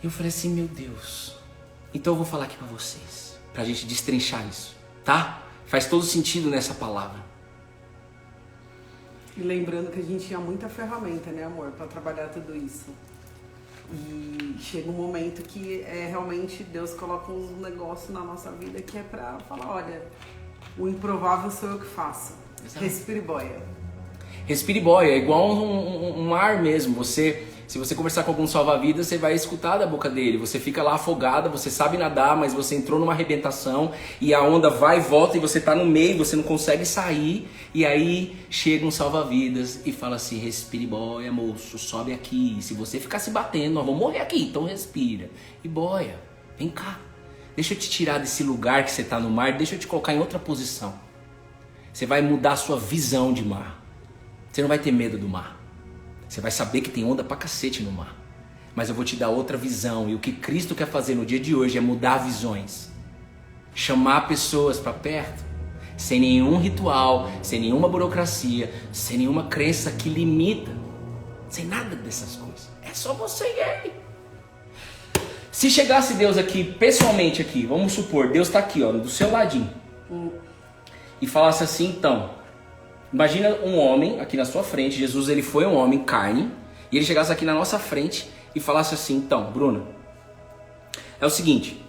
E eu falei assim, meu Deus, então eu vou falar aqui para vocês, pra gente destrinchar isso, tá? Faz todo sentido nessa palavra. E lembrando que a gente tinha muita ferramenta, né, amor, para trabalhar tudo isso. E chega um momento que realmente Deus coloca um negócio na nossa vida que é pra falar, olha, o improvável sou eu que faço. Exato. Respire boia. Respire boia, é igual um mar mesmo. Se você conversar com algum salva-vidas, você vai escutar da boca dele. Você fica lá afogada, você sabe nadar, mas você entrou numa arrebentação e a onda vai e volta e você tá no meio, você não consegue sair. E aí chega um salva-vidas e fala assim, respire boia, moço, sobe aqui. Se você ficar se batendo, nós vamos morrer aqui, então respira. E boia, vem cá. Deixa eu te tirar desse lugar que você tá no mar, deixa eu te colocar em outra posição. Você vai mudar a sua visão de mar. Você não vai ter medo do mar. Você vai saber que tem onda pra cacete no mar. Mas eu vou te dar outra visão. E o que Cristo quer fazer no dia de hoje é mudar visões. Chamar pessoas pra perto. Sem nenhum ritual, sem nenhuma burocracia, sem nenhuma crença que limita. Sem nada dessas coisas. É só você e ele. Se chegasse Deus aqui, pessoalmente aqui, vamos supor, Deus está aqui, ó, do seu ladinho. E falasse assim, então, imagina um homem aqui na sua frente, Jesus ele foi um homem, carne, e ele chegasse aqui na nossa frente e falasse assim, então, Bruna, é o seguinte,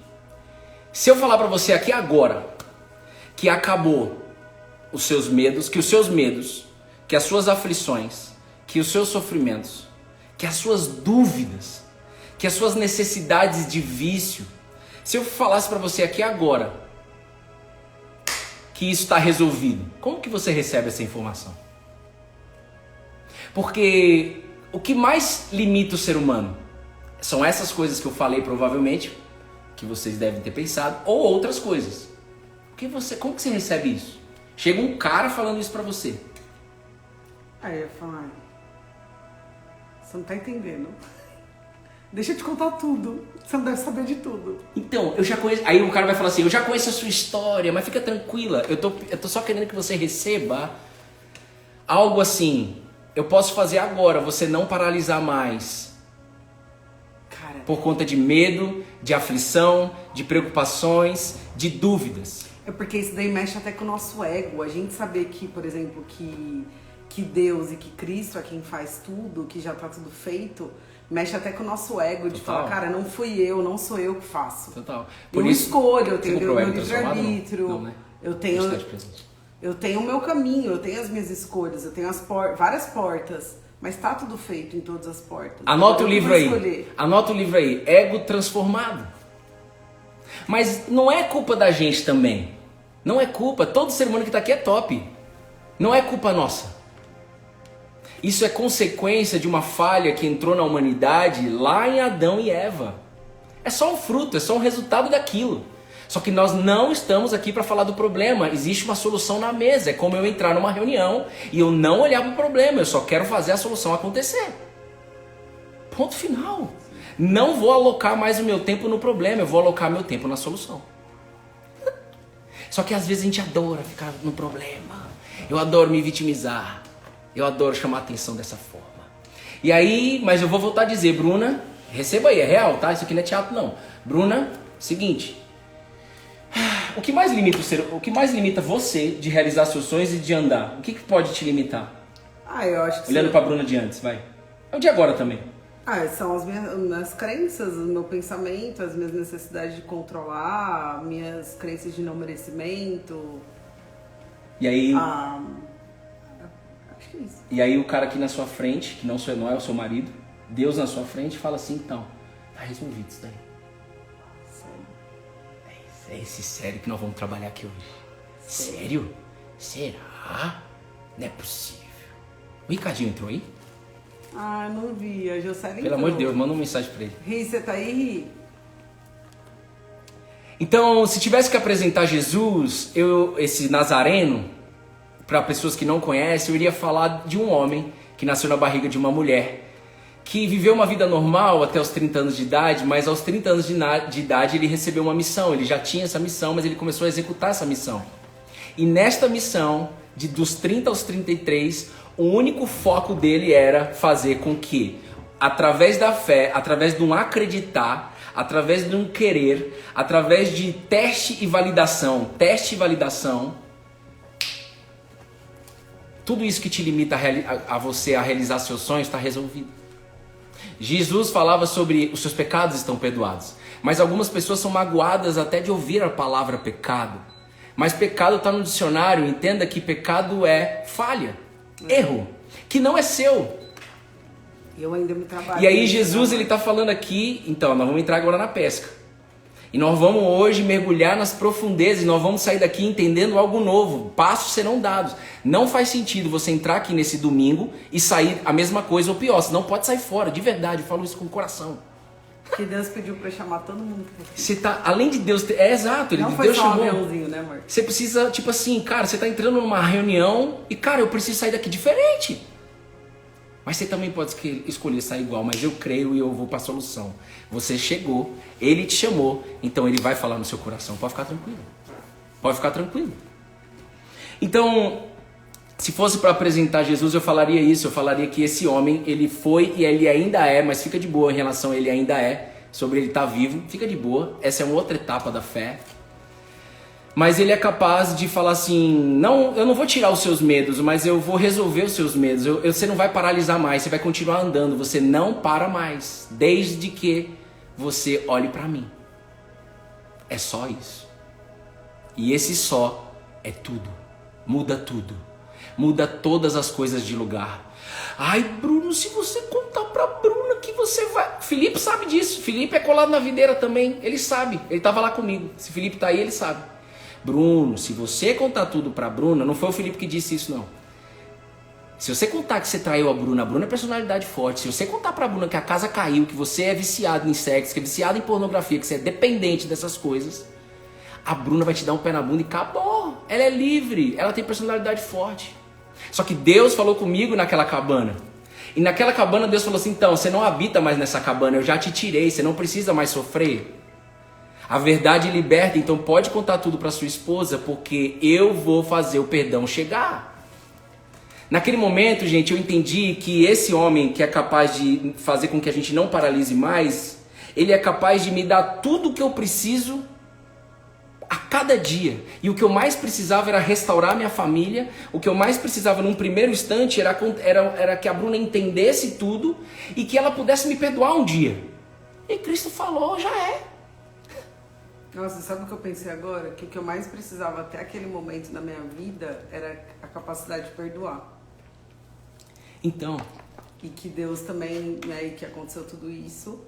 se eu falar para você aqui agora, que acabou os seus medos, que as suas aflições, que os seus sofrimentos, que as suas dúvidas, que as suas necessidades de vício, se eu falasse para você aqui agora que isso está resolvido, como que você recebe essa informação? Porque o que mais limita o ser humano são essas coisas que eu falei provavelmente, que vocês devem ter pensado, ou outras coisas. Como que você recebe isso? Chega um cara falando isso pra você. Aí eu ia falar, você não tá entendendo. Deixa eu te contar tudo. Você não deve saber de tudo. Então, eu já conheço. Aí o cara vai falar assim, eu já conheço a sua história, mas fica tranquila. Eu tô só querendo que você receba algo assim. Eu posso fazer agora, você não paralisar mais. Cara. Por conta de medo, de aflição, de preocupações, de dúvidas. É porque isso daí mexe até com o nosso ego. A gente saber que, por exemplo, que Deus e que Cristo é quem faz tudo, que já tá tudo feito, mexe até com o nosso ego de falar, cara, não fui eu, não sou eu que faço. Total. Eu escolho, eu tenho meu livre-arbítrio, não, né? eu tenho o meu caminho, eu tenho as minhas escolhas, eu tenho várias portas, mas tá tudo feito em todas as portas. Anota o livro aí. Anota o livro aí. Ego transformado. Mas não é culpa da gente também. Não é culpa. Todo ser humano que está aqui é top. Não é culpa nossa. Isso é consequência de uma falha que entrou na humanidade lá em Adão e Eva. É só um fruto, é só um resultado daquilo. Só que nós não estamos aqui para falar do problema. Existe uma solução na mesa. É como eu entrar numa reunião e eu não olhar para o problema. Eu só quero fazer a solução acontecer. Ponto final. Não vou alocar mais o meu tempo no problema. Eu vou alocar meu tempo na solução. Só que às vezes a gente adora ficar no problema. Eu adoro me vitimizar. Eu adoro chamar atenção dessa forma. E aí, mas eu vou voltar a dizer, Bruna, receba aí, é real, tá? Isso aqui não é teatro não. Bruna, seguinte. O que mais limita você de realizar seus sonhos e de andar? O que pode te limitar? Eu acho que olhando pra Bruna de antes, vai. É o de agora também. São as minhas crenças, o meu pensamento, as minhas necessidades de controlar, minhas crenças de não merecimento. E aí... acho que é isso. E aí o cara aqui na sua frente, que não é o seu marido, Deus na sua frente, fala assim, então, tá resolvido isso daí. É esse sério que nós vamos trabalhar aqui hoje. Sério? Será? Não é possível. O Ricardinho entrou aí? Não vi. A Jocely Pelo amor de Deus, manda uma mensagem pra ele. Ri, você tá aí, Ri? Então, se tivesse que apresentar Jesus, esse Nazareno, para pessoas que não conhecem, eu iria falar de um homem que nasceu na barriga de uma mulher, que viveu uma vida normal até os 30 anos de idade, mas aos 30 anos de idade ele recebeu uma missão. Ele já tinha essa missão, mas ele começou a executar essa missão. E nesta missão, dos 30 aos 33, o único foco dele era fazer com que, através da fé, através de um acreditar, através de um querer, através de teste e validação, tudo isso que te limita a você a realizar seus sonhos está resolvido. Jesus falava sobre os seus pecados estão perdoados. Mas algumas pessoas são magoadas até de ouvir a palavra pecado. Mas pecado está no dicionário, entenda que pecado é falha, erro, que não é seu. Eu ainda me trabalho. E aí Jesus ele está falando aqui, então nós vamos entrar agora na pesca. E nós vamos hoje mergulhar nas profundezas e nós vamos sair daqui entendendo algo novo. Passos serão dados. Não faz sentido você entrar aqui nesse domingo e sair a mesma coisa ou pior. Você não pode sair fora, de verdade, eu falo isso com o coração. Que Deus pediu pra chamar todo mundo. Você tá, além de Deus, exato, não Deus foi só chamou. Um aviãozinho, né, amor? Você precisa, tipo assim, cara, você tá entrando numa reunião e, cara, eu preciso sair daqui diferente. Mas você também pode escolher sair igual, mas eu creio e eu vou para a solução. Você chegou, ele te chamou, então ele vai falar no seu coração. Pode ficar tranquilo. Pode ficar tranquilo. Então, Se fosse para apresentar Jesus, eu falaria isso. Eu falaria que esse homem, ele foi e ele ainda é, mas fica de boa em relação a ele ainda é, sobre ele estar vivo, fica de boa. Essa é uma outra etapa da fé. Mas ele é capaz de falar assim, não, eu não vou tirar os seus medos, mas eu vou resolver os seus medos. Você não vai paralisar mais, você vai continuar andando, você não para mais, desde que você olhe para mim. É só isso. E esse só é tudo, muda tudo. Muda todas as coisas de lugar. Ai, Bruno, se você contar pra Bruna que você vai... Felipe sabe disso. Felipe é colado na videira também. Ele sabe. Ele tava lá comigo. Se Felipe tá aí, ele sabe. Bruno, se você contar tudo pra Bruna... Não foi o Felipe que disse isso, não. Se você contar que você traiu a Bruna é personalidade forte. Se você contar pra Bruna que a casa caiu, que você é viciado em sexo, que é viciado em pornografia, que você é dependente dessas coisas... A Bruna vai te dar um pé na bunda e acabou. Ela é livre. Ela tem personalidade forte. Só que Deus falou comigo naquela cabana. E naquela cabana Deus falou assim, então, você não habita mais nessa cabana, eu já te tirei, você não precisa mais sofrer. A verdade liberta, então pode contar tudo para sua esposa, porque eu vou fazer o perdão chegar. Naquele momento, gente, eu entendi que esse homem que é capaz de fazer com que a gente não paralise mais, ele é capaz de me dar tudo o que eu preciso a cada dia. E o que eu mais precisava era restaurar minha família. O que eu mais precisava num primeiro instante era que a Bruna entendesse tudo e que ela pudesse me perdoar um dia. E Cristo falou, já é. Nossa, sabe o que eu pensei agora? Que o que eu mais precisava até aquele momento da minha vida era a capacidade de perdoar. Então. E que Deus também, né, que aconteceu tudo isso...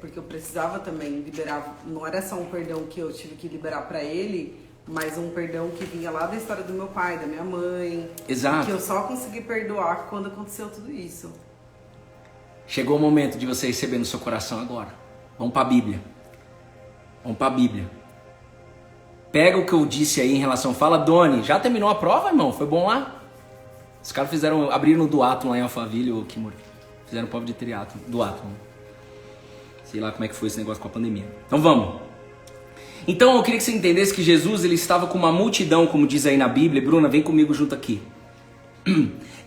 porque eu precisava também liberar, não era só um perdão que eu tive que liberar pra ele, mas um perdão que vinha lá da história do meu pai, da minha mãe. Exato. Que eu só consegui perdoar quando aconteceu tudo isso. Chegou o momento de você receber no seu coração agora. Vamos pra Bíblia. Vamos pra Bíblia. Pega o que eu disse aí em relação... Fala, Doni, já terminou a prova, irmão? Foi bom lá? Os caras abriram o duatlon lá em Alphaville, ou Kimura. Fizeram prova de duatlon. Sei lá como é que foi esse negócio com a pandemia. Então vamos. Então eu queria que você entendesse que Jesus, ele estava com uma multidão, como diz aí na Bíblia. Bruna, vem comigo junto aqui.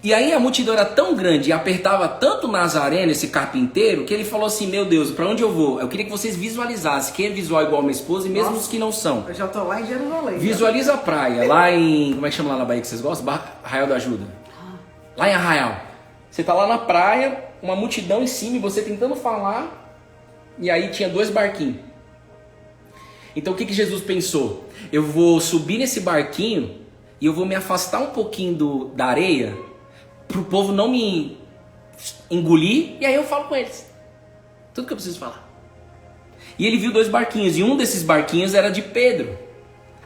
E aí a multidão era tão grande e apertava tanto Nazareno, esse carpinteiro, que ele falou assim, meu Deus, pra onde eu vou? Eu queria que vocês visualizassem. Quem é visual igual a minha esposa e mesmo os que não são. Eu já tô lá em Jerusalém. Visualiza a praia, lá em... Como é que chama lá na Bahia que vocês gostam? Arraial da Ajuda. Lá em Arraial. Você tá lá na praia, uma multidão em cima e você tentando falar... E aí tinha 2 barquinhos. Então o que Jesus pensou? Eu vou subir nesse barquinho e eu vou me afastar um pouquinho da areia para o povo não me engolir. E aí eu falo com eles. Tudo que eu preciso falar. E ele viu 2 barquinhos. E um desses barquinhos era de Pedro.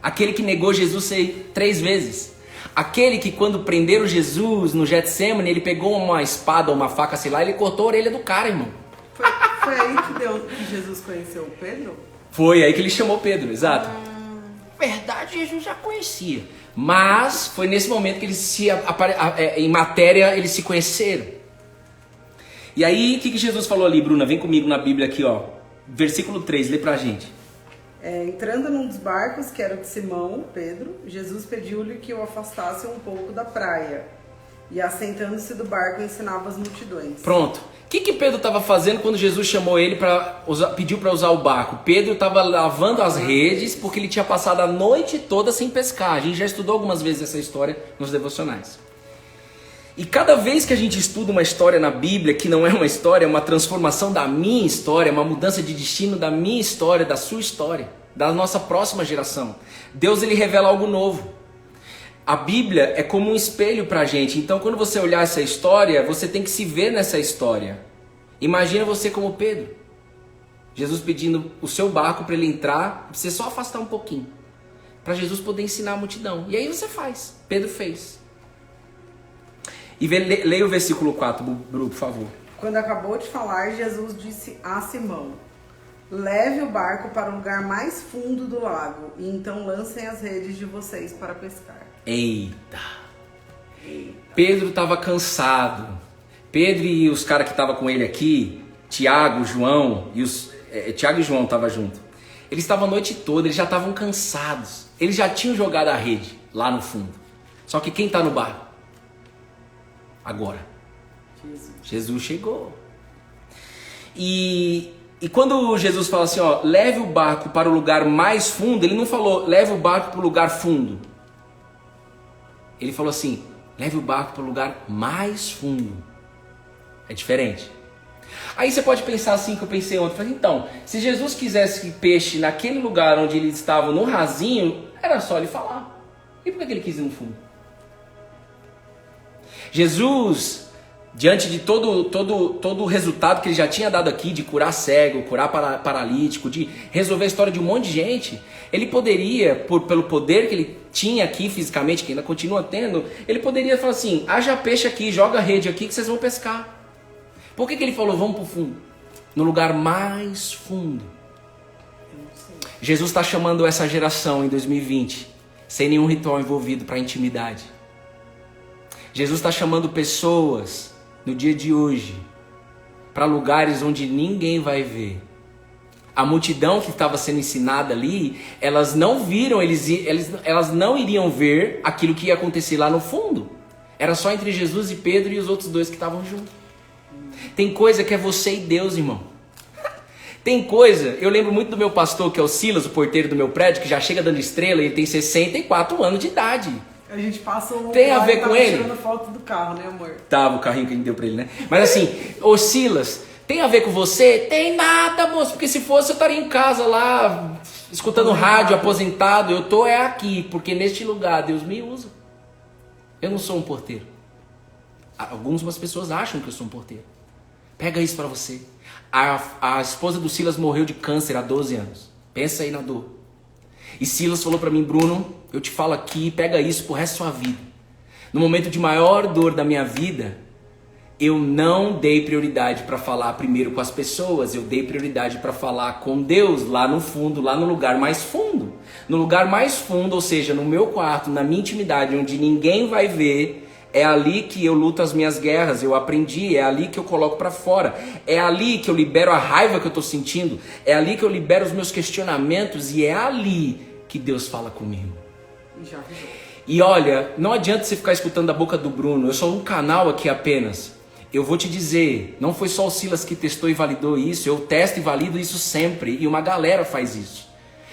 Aquele que negou Jesus 3 vezes. Aquele que quando prenderam Jesus no Getsemane, ele pegou uma espada ou uma faca, sei lá, e ele cortou a orelha do cara, irmão. Foi aí que Jesus conheceu o Pedro? Foi aí que ele chamou Pedro, exato. Na verdade, Jesus já conhecia. Mas foi nesse momento que eles em matéria, eles se conheceram. E aí, o que Jesus falou ali, Bruna? Vem comigo na Bíblia aqui, ó. Versículo 3, lê pra gente. Entrando num dos barcos, que era o de Simão, Pedro, Jesus pediu-lhe que o afastasse um pouco da praia. E assentando-se do barco, ensinava as multidões. Pronto. O que Pedro estava fazendo quando Jesus chamou ele pediu para usar o barco? Pedro estava lavando as redes porque ele tinha passado a noite toda sem pescar. A gente já estudou algumas vezes essa história nos devocionais. E cada vez que a gente estuda uma história na Bíblia, que não é uma história, é uma transformação da minha história, uma mudança de destino da minha história, da sua história, da nossa próxima geração, Deus ele revela algo novo. A Bíblia é como um espelho pra gente. Então quando você olhar essa história, você tem que se ver nessa história. Imagina você como Pedro. Jesus pedindo o seu barco para ele entrar, pra você só afastar um pouquinho. Para Jesus poder ensinar a multidão. E aí você faz. Pedro fez. E leia o versículo 4, Bru, por favor. Quando acabou de falar, Jesus disse a Simão: leve o barco para o lugar mais fundo do lago e então lancem as redes de vocês para pescar. Eita. Pedro estava cansado. Pedro e os caras que estavam com ele aqui, Tiago, João, Tiago e João estavam junto. Eles estavam a noite toda, eles já estavam cansados. Eles já tinham jogado a rede lá no fundo. Só que quem está no barco? Agora. Jesus chegou. E quando Jesus fala assim, ó, leve o barco para o lugar mais fundo, ele não falou, leve o barco para o lugar fundo. Ele falou assim, leve o barco para o lugar mais fundo. É diferente. Aí você pode pensar assim que eu pensei ontem. Falei, então, se Jesus quisesse peixe naquele lugar onde eles estavam, no rasinho, era só ele falar. E por que ele quis ir no fundo? Jesus, diante de todo o resultado que ele já tinha dado aqui, de curar cego, curar paralítico, de resolver a história de um monte de gente, ele poderia, pelo poder que ele tinha aqui fisicamente, que ainda continua tendo, ele poderia falar assim, haja peixe aqui, joga a rede aqui que vocês vão pescar. Por que ele falou, vamos para o fundo? No lugar mais fundo. Jesus está chamando essa geração em 2020, sem nenhum ritual envolvido, para intimidade. Jesus está chamando pessoas no dia de hoje para lugares onde ninguém vai ver. A multidão que estava sendo ensinada ali, elas não viram, elas não iriam ver aquilo que ia acontecer lá no fundo. Era só entre Jesus e Pedro e os outros dois que estavam juntos. Tem coisa que é você e Deus, irmão. Tem coisa, eu lembro muito do meu pastor, que é o Silas, o porteiro do meu prédio, que já chega dando estrela, e ele tem 64 anos de idade. A gente passa um... Tem a ver com ele? Tirando foto do carro, né, amor? Tava o carrinho que a gente deu pra ele, né? Mas assim, ô Silas, tem a ver com você? Tem nada, moço, porque se fosse eu estaria em casa lá, escutando rádio, aposentado. Eu tô aqui, porque neste lugar Deus me usa. Eu não sou um porteiro. Algumas pessoas acham que eu sou um porteiro. Pega isso pra você. A esposa do Silas morreu de câncer há 12 anos. Pensa aí na dor. E Silas falou pra mim, Bruno, eu te falo aqui, pega isso pro resto da sua vida. No momento de maior dor da minha vida, eu não dei prioridade para falar primeiro com as pessoas, eu dei prioridade para falar com Deus, lá no fundo, lá no lugar mais fundo. No lugar mais fundo, ou seja, no meu quarto, na minha intimidade, onde ninguém vai ver, é ali que eu luto as minhas guerras, eu aprendi, é ali que eu coloco para fora, é ali que eu libero a raiva que eu tô sentindo, é ali que eu libero os meus questionamentos e é ali que Deus fala comigo. E olha, não adianta você ficar escutando a boca do Bruno, eu sou um canal aqui apenas. Eu vou te dizer, não foi só o Silas que testou e validou isso, eu testo e valido isso sempre, e uma galera faz isso.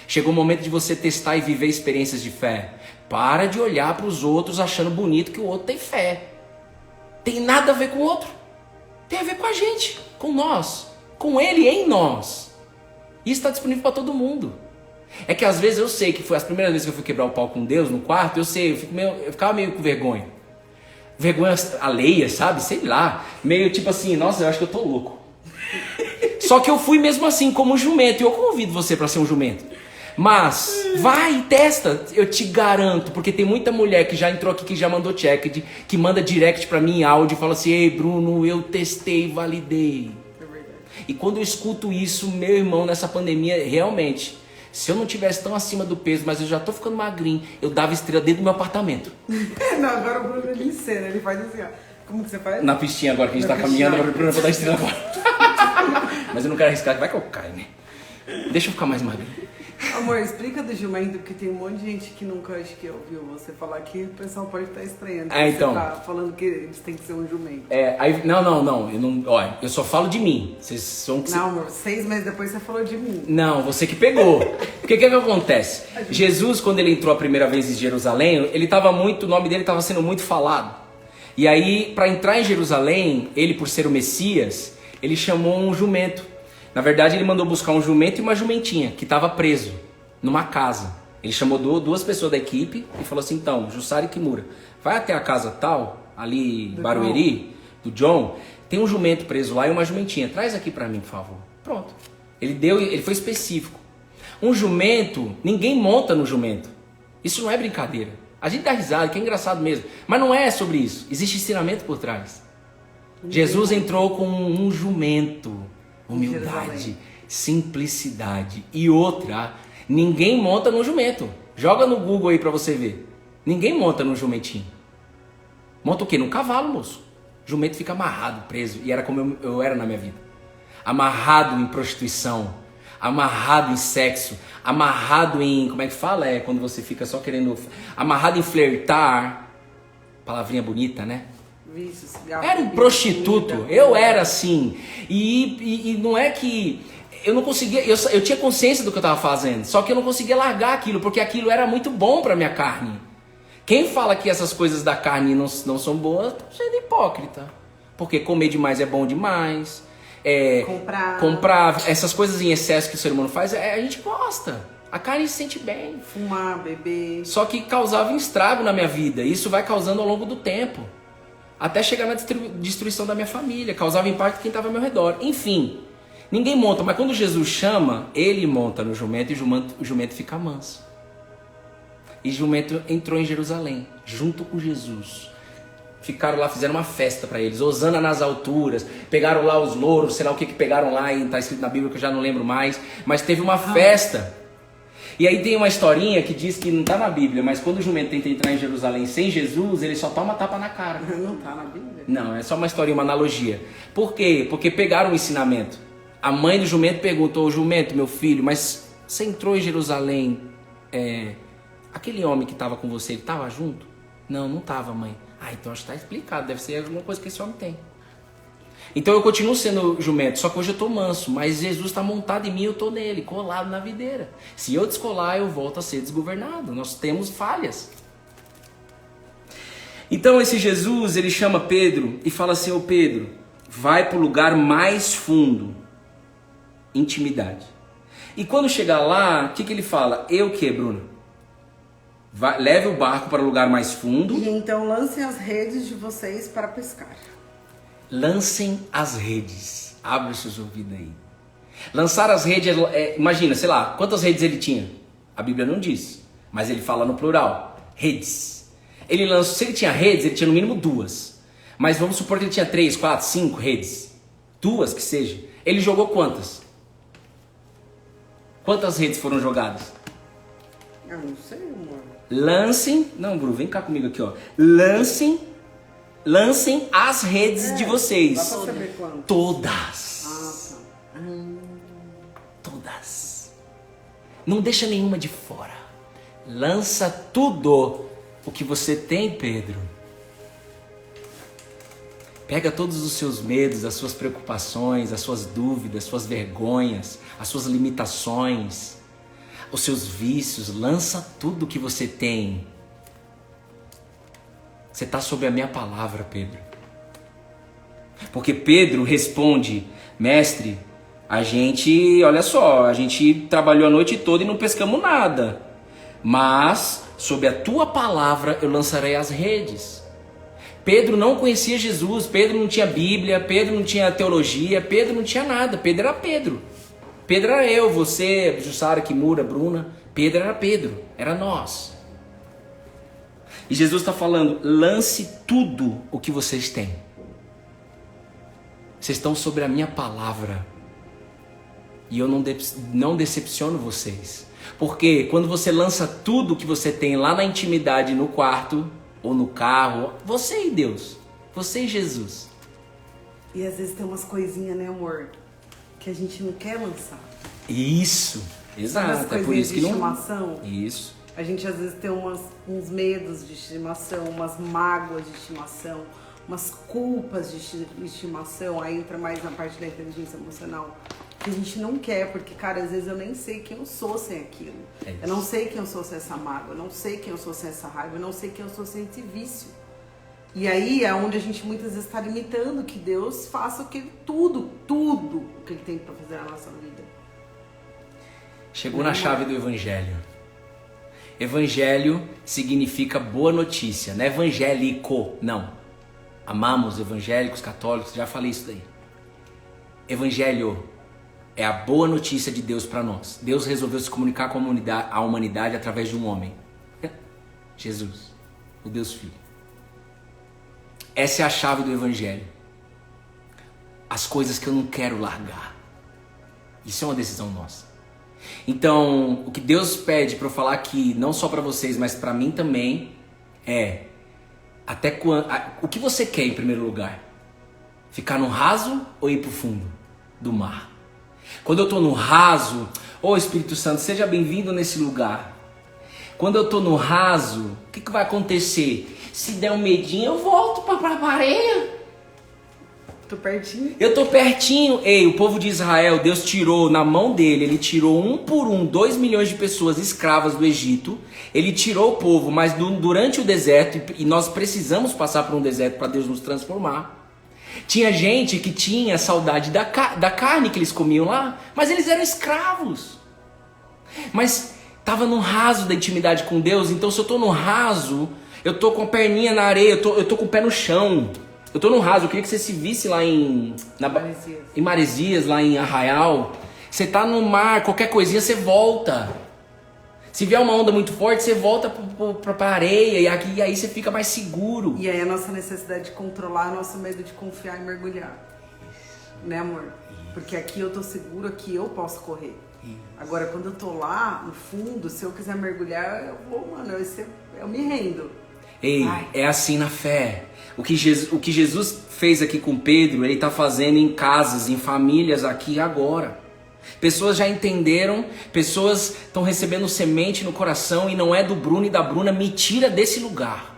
Chegou o momento de você testar e viver experiências de fé. Para de olhar para os outros achando bonito que o outro tem fé. Tem nada a ver com o outro. Tem a ver com a gente, com nós, com ele em nós. Isso está disponível para todo mundo. É que às vezes eu sei que foi as primeiras vezes que eu fui quebrar o pau com Deus no quarto, eu ficava meio com vergonha. Vergonha alheia, sabe? Sei lá. Meio tipo assim, nossa, eu acho que eu tô louco. Só que eu fui mesmo assim, como jumento. E eu convido você para ser um jumento. Mas, vai e testa, eu te garanto. Porque tem muita mulher que já entrou aqui, que já mandou check, que manda direct pra mim em áudio e fala assim, ei Bruno, eu testei e validei. É verdade. E quando eu escuto isso, meu irmão, nessa pandemia, realmente, se eu não tivesse tão acima do peso, mas eu já tô ficando magrinho, eu dava estrela dentro do meu apartamento. Não, agora o Bruno ele encena, ele faz assim, ó. Como que você faz? Na pistinha agora que a gente tá caminhando, agora o Bruno vai dar estrela agora. Mas eu não quero arriscar, vai que eu caio, né? Deixa eu ficar mais magrinho. Amor, explica do jumento, porque tem um monte de gente que nunca acho que ouviu você falar aqui, o pessoal pode estar estranhando. Então. Você tá falando que eles têm que ser um jumento. Não. Olha, eu só falo de mim. Vocês são que Não, amor, 6 meses depois você falou de mim. Não, você que pegou. Porque o que acontece? Jesus, quando ele entrou a primeira vez em Jerusalém, o nome dele estava sendo muito falado. E aí, para entrar em Jerusalém, ele, por ser o Messias, ele chamou um jumento. Na verdade, ele mandou buscar um jumento e uma jumentinha, que estava preso numa casa. Ele chamou duas pessoas da equipe e falou assim, então, Jussara e Kimura, vai até a casa tal, ali em Barueri, do John, tem um jumento preso lá e uma jumentinha, traz aqui para mim, por favor. Pronto. Ele foi específico. Um jumento, ninguém monta no jumento. Isso não é brincadeira. A gente dá risada, que é engraçado mesmo. Mas não é sobre isso. Existe ensinamento por trás. Jesus entrou com um jumento. Humildade, simplicidade. E outra, ninguém monta no jumento. Joga no Google aí pra você ver. Ninguém monta no jumentinho. Monta o quê? No cavalo, moço. Jumento fica amarrado, preso. E era como eu era na minha vida. Amarrado em prostituição. Amarrado em sexo. Amarrado em... Como é que fala? Quando você fica só querendo... Amarrado em flertar. Palavrinha bonita, né? Vício, Era um prostituto, eu era assim. E não é que eu não conseguia, eu tinha consciência do que eu estava fazendo, só que eu não conseguia largar aquilo, porque aquilo era muito bom para minha carne. Quem fala que essas coisas da carne não são boas, tá sendo hipócrita. Porque comer demais é bom demais. Comprar essas coisas em excesso que o ser humano faz, a gente gosta. A carne se sente bem. Fumar, beber. Só que causava um estrago na minha vida. Isso vai causando ao longo do tempo. Até chegar na destruição da minha família. Causava impacto em quem estava ao meu redor. Enfim, ninguém monta. Mas quando Jesus chama, ele monta no jumento e o jumento fica manso. E o jumento entrou em Jerusalém, junto com Jesus. Ficaram lá, fizeram uma festa para eles. Hosana nas alturas. Pegaram lá os louros, sei lá o que pegaram lá. E tá escrito na Bíblia que eu já não lembro mais. Mas teve uma festa. E aí tem uma historinha que diz que não tá na Bíblia, mas quando o jumento tenta entrar em Jerusalém sem Jesus, ele só toma tapa na cara. Não tá na Bíblia? Não, é só uma historinha, uma analogia. Por quê? Porque pegaram o ensinamento. A mãe do jumento perguntou: jumento, meu filho, mas você entrou em Jerusalém, aquele homem que estava com você, ele estava junto? Não, não estava, mãe. Ah, então acho que está explicado, deve ser alguma coisa que esse homem tem. Então eu continuo sendo jumento, só que hoje eu estou manso, mas Jesus está montado em mim, eu estou nele, colado na videira. Se eu descolar, eu volto a ser desgovernado. Nós temos falhas. Então esse Jesus, ele chama Pedro e fala assim: ô Pedro, vai para o lugar mais fundo, intimidade. E quando chegar lá, o que ele fala? Eu que, Bruno? Leve o barco para o lugar mais fundo. E então lancem as redes de vocês para pescar. Lancem as redes. Abre os seus ouvidos aí. Lançar as redes, imagina, sei lá, quantas redes ele tinha? A Bíblia não diz, mas ele fala no plural. Redes. Ele lançou, se ele tinha redes, ele tinha no mínimo 2. Mas vamos supor que ele tinha 3, 4, 5 redes. 2 que seja. Ele jogou quantas? Quantas redes foram jogadas? Eu não sei, amor. Lancem. Não, Bruno, vem cá comigo aqui, ó. Lancem as redes de vocês. Dá pra saber quantas? Todas. Ah, tá. Todas. Não deixa nenhuma de fora. Lança tudo o que você tem, Pedro. Pega todos os seus medos, as suas preocupações, as suas dúvidas, as suas vergonhas, as suas limitações, os seus vícios. Lança tudo o que você tem. Você está sob a minha palavra, Pedro. Porque Pedro responde: mestre, olha só, a gente trabalhou a noite toda e não pescamos nada. Mas, sob a tua palavra, eu lançarei as redes. Pedro não conhecia Jesus, Pedro não tinha Bíblia, Pedro não tinha teologia, Pedro não tinha nada. Pedro era Pedro. Pedro era eu, você, Jussara, Kimura, Bruna. Pedro era Pedro, era nós. E Jesus está falando: lance tudo o que vocês têm. Vocês estão sobre a minha palavra. E eu não decepciono vocês. Porque quando você lança tudo o que você tem lá na intimidade, no quarto ou no carro, você e Deus, você e Jesus. E às vezes tem umas coisinhas, né, amor, que a gente não quer lançar. Isso, exato. É por isso que não. Estimação. Isso. A gente às vezes tem uns medos de estimação, umas mágoas de estimação, umas culpas de estimação. Aí entra mais na parte da inteligência emocional, que a gente não quer, porque, cara, às vezes eu nem sei quem eu sou sem aquilo. Eu não sei quem eu sou sem essa mágoa, eu não sei quem eu sou sem essa raiva, eu não sei quem eu sou sem esse vício. E aí é onde a gente muitas vezes está limitando que Deus faça tudo o que Ele tem para fazer na nossa vida. Chegou na chave do Evangelho. Evangelho significa boa notícia, não é evangélico, não. Amamos evangélicos, católicos, já falei isso daí. Evangelho é a boa notícia de Deus para nós. Deus resolveu se comunicar com a humanidade através de um homem. Jesus, o Deus Filho. Essa é a chave do Evangelho. As coisas que eu não quero largar. Isso é uma decisão nossa. Então, o que Deus pede para eu falar aqui, não só para vocês, mas para mim também, é até quando, o que você quer em primeiro lugar? Ficar no raso ou ir para o fundo do mar? Quando eu estou no raso, Espírito Santo, seja bem-vindo nesse lugar. Quando eu estou no raso, o que vai acontecer? Se der um medinho, eu volto pra areia. Tô pertinho. Eu tô pertinho. Ei, o povo de Israel, Deus tirou na mão dele, ele tirou 1 por 1, 2 milhões de pessoas escravas do Egito. Ele tirou o povo, mas durante o deserto, e nós precisamos passar por um deserto para Deus nos transformar. Tinha gente que tinha saudade da carne que eles comiam lá, mas eles eram escravos. Mas estava no raso da intimidade com Deus, então se eu estou no raso, eu estou com a perninha na areia, eu tô com o pé no chão. Eu estou no raso, eu queria que você se visse lá em Maresias, lá em Arraial. Você está no mar, qualquer coisinha você volta. Se vier uma onda muito forte, você volta para a areia e aí você fica mais seguro. E aí a nossa necessidade de controlar, nosso medo de confiar e mergulhar. Né, amor? Porque aqui eu tô seguro, aqui eu posso correr. Agora, quando eu tô lá, no fundo, se eu quiser mergulhar, eu vou, mano, eu me rendo. Ei, é assim na fé. O que Jesus fez aqui com Pedro, ele tá fazendo em casas, em famílias aqui e agora. Pessoas já entenderam, pessoas estão recebendo semente no coração e não é do Bruno e da Bruna, me tira desse lugar.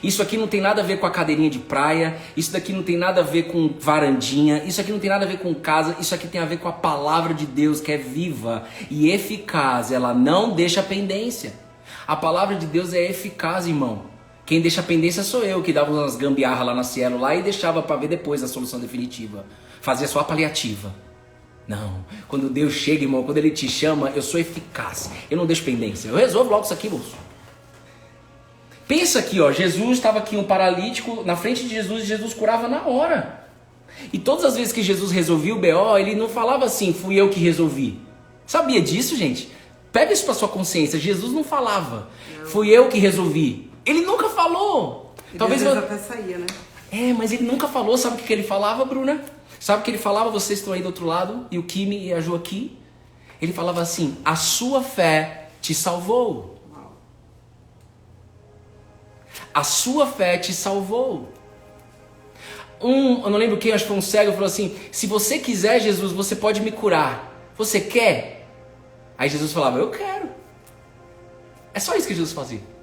Isso aqui não tem nada a ver com a cadeirinha de praia, isso daqui não tem nada a ver com varandinha, isso aqui não tem nada a ver com casa, isso aqui tem a ver com a palavra de Deus que é viva e eficaz, ela não deixa pendência. A palavra de Deus é eficaz, irmão. Quem deixa pendência sou eu, que dava umas gambiarras lá na Cielo lá e deixava para ver depois a solução definitiva. Fazia só a paliativa. Não, quando Deus chega, irmão, quando Ele te chama, eu sou eficaz. Eu não deixo pendência, eu resolvo logo isso aqui, moço. Pensa aqui, ó, Jesus estava aqui, um paralítico, na frente de Jesus, e Jesus curava na hora. E todas as vezes que Jesus resolvia o BO, Ele não falava assim, fui eu que resolvi. Sabia disso, gente? Pega isso para sua consciência, Jesus não falava, fui eu que resolvi. Ele nunca falou. E Talvez Deus até saía, né? Mas ele nunca falou. Sabe o que ele falava, Bruna? Sabe o que ele falava? Vocês estão aí do outro lado, e o Kimi e a Ju aqui. Ele falava assim, a sua fé te salvou. A sua fé te salvou. Eu não lembro quem, acho que foi um cego, falou assim, se você quiser, Jesus, você pode me curar. Você quer? Aí Jesus falava, eu quero. É só isso que Jesus fazia.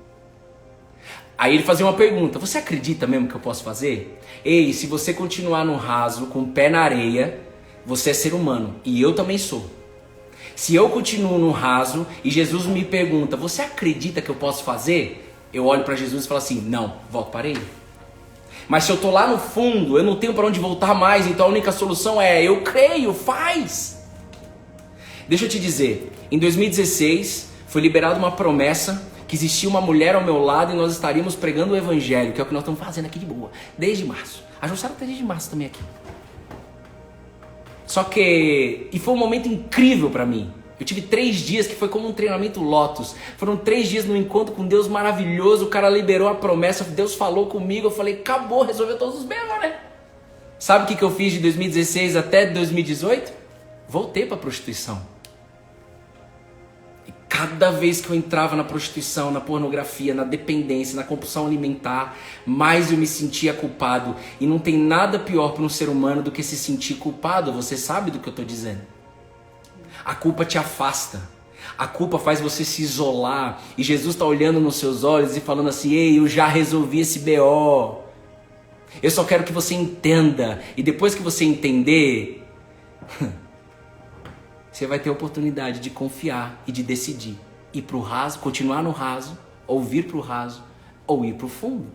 Aí ele fazia uma pergunta, você acredita mesmo que eu posso fazer? Ei, se você continuar no raso, com o pé na areia, você é ser humano, e eu também sou. Se eu continuo no raso, e Jesus me pergunta, você acredita que eu posso fazer? Eu olho para Jesus e falo assim, não, volto para a areia. Mas se eu tô lá no fundo, eu não tenho para onde voltar mais, então a única solução é, eu creio, faz. Deixa eu te dizer, em 2016, foi liberada uma promessa, que existia uma mulher ao meu lado e nós estaríamos pregando o evangelho, que é o que nós estamos fazendo aqui de boa, desde março. A Jussara está desde março também aqui. Só que, e foi um momento incrível para mim. Eu tive 3 dias que foi como um treinamento Lotus. Foram 3 dias num encontro com Deus maravilhoso, o cara liberou a promessa, Deus falou comigo, eu falei, acabou, resolveu todos os meus, né? Sabe o que eu fiz de 2016 até 2018? Voltei para a prostituição. Cada vez que eu entrava na prostituição, na pornografia, na dependência, na compulsão alimentar, mais eu me sentia culpado. E não tem nada pior para um ser humano do que se sentir culpado. Você sabe do que eu estou dizendo. A culpa te afasta. A culpa faz você se isolar. E Jesus está olhando nos seus olhos e falando assim, ei, eu já resolvi esse BO. Eu só quero que você entenda. E depois que você entender... você vai ter a oportunidade de confiar e de decidir. Ir para o raso, continuar no raso, ou vir para o raso, ou ir para o fundo.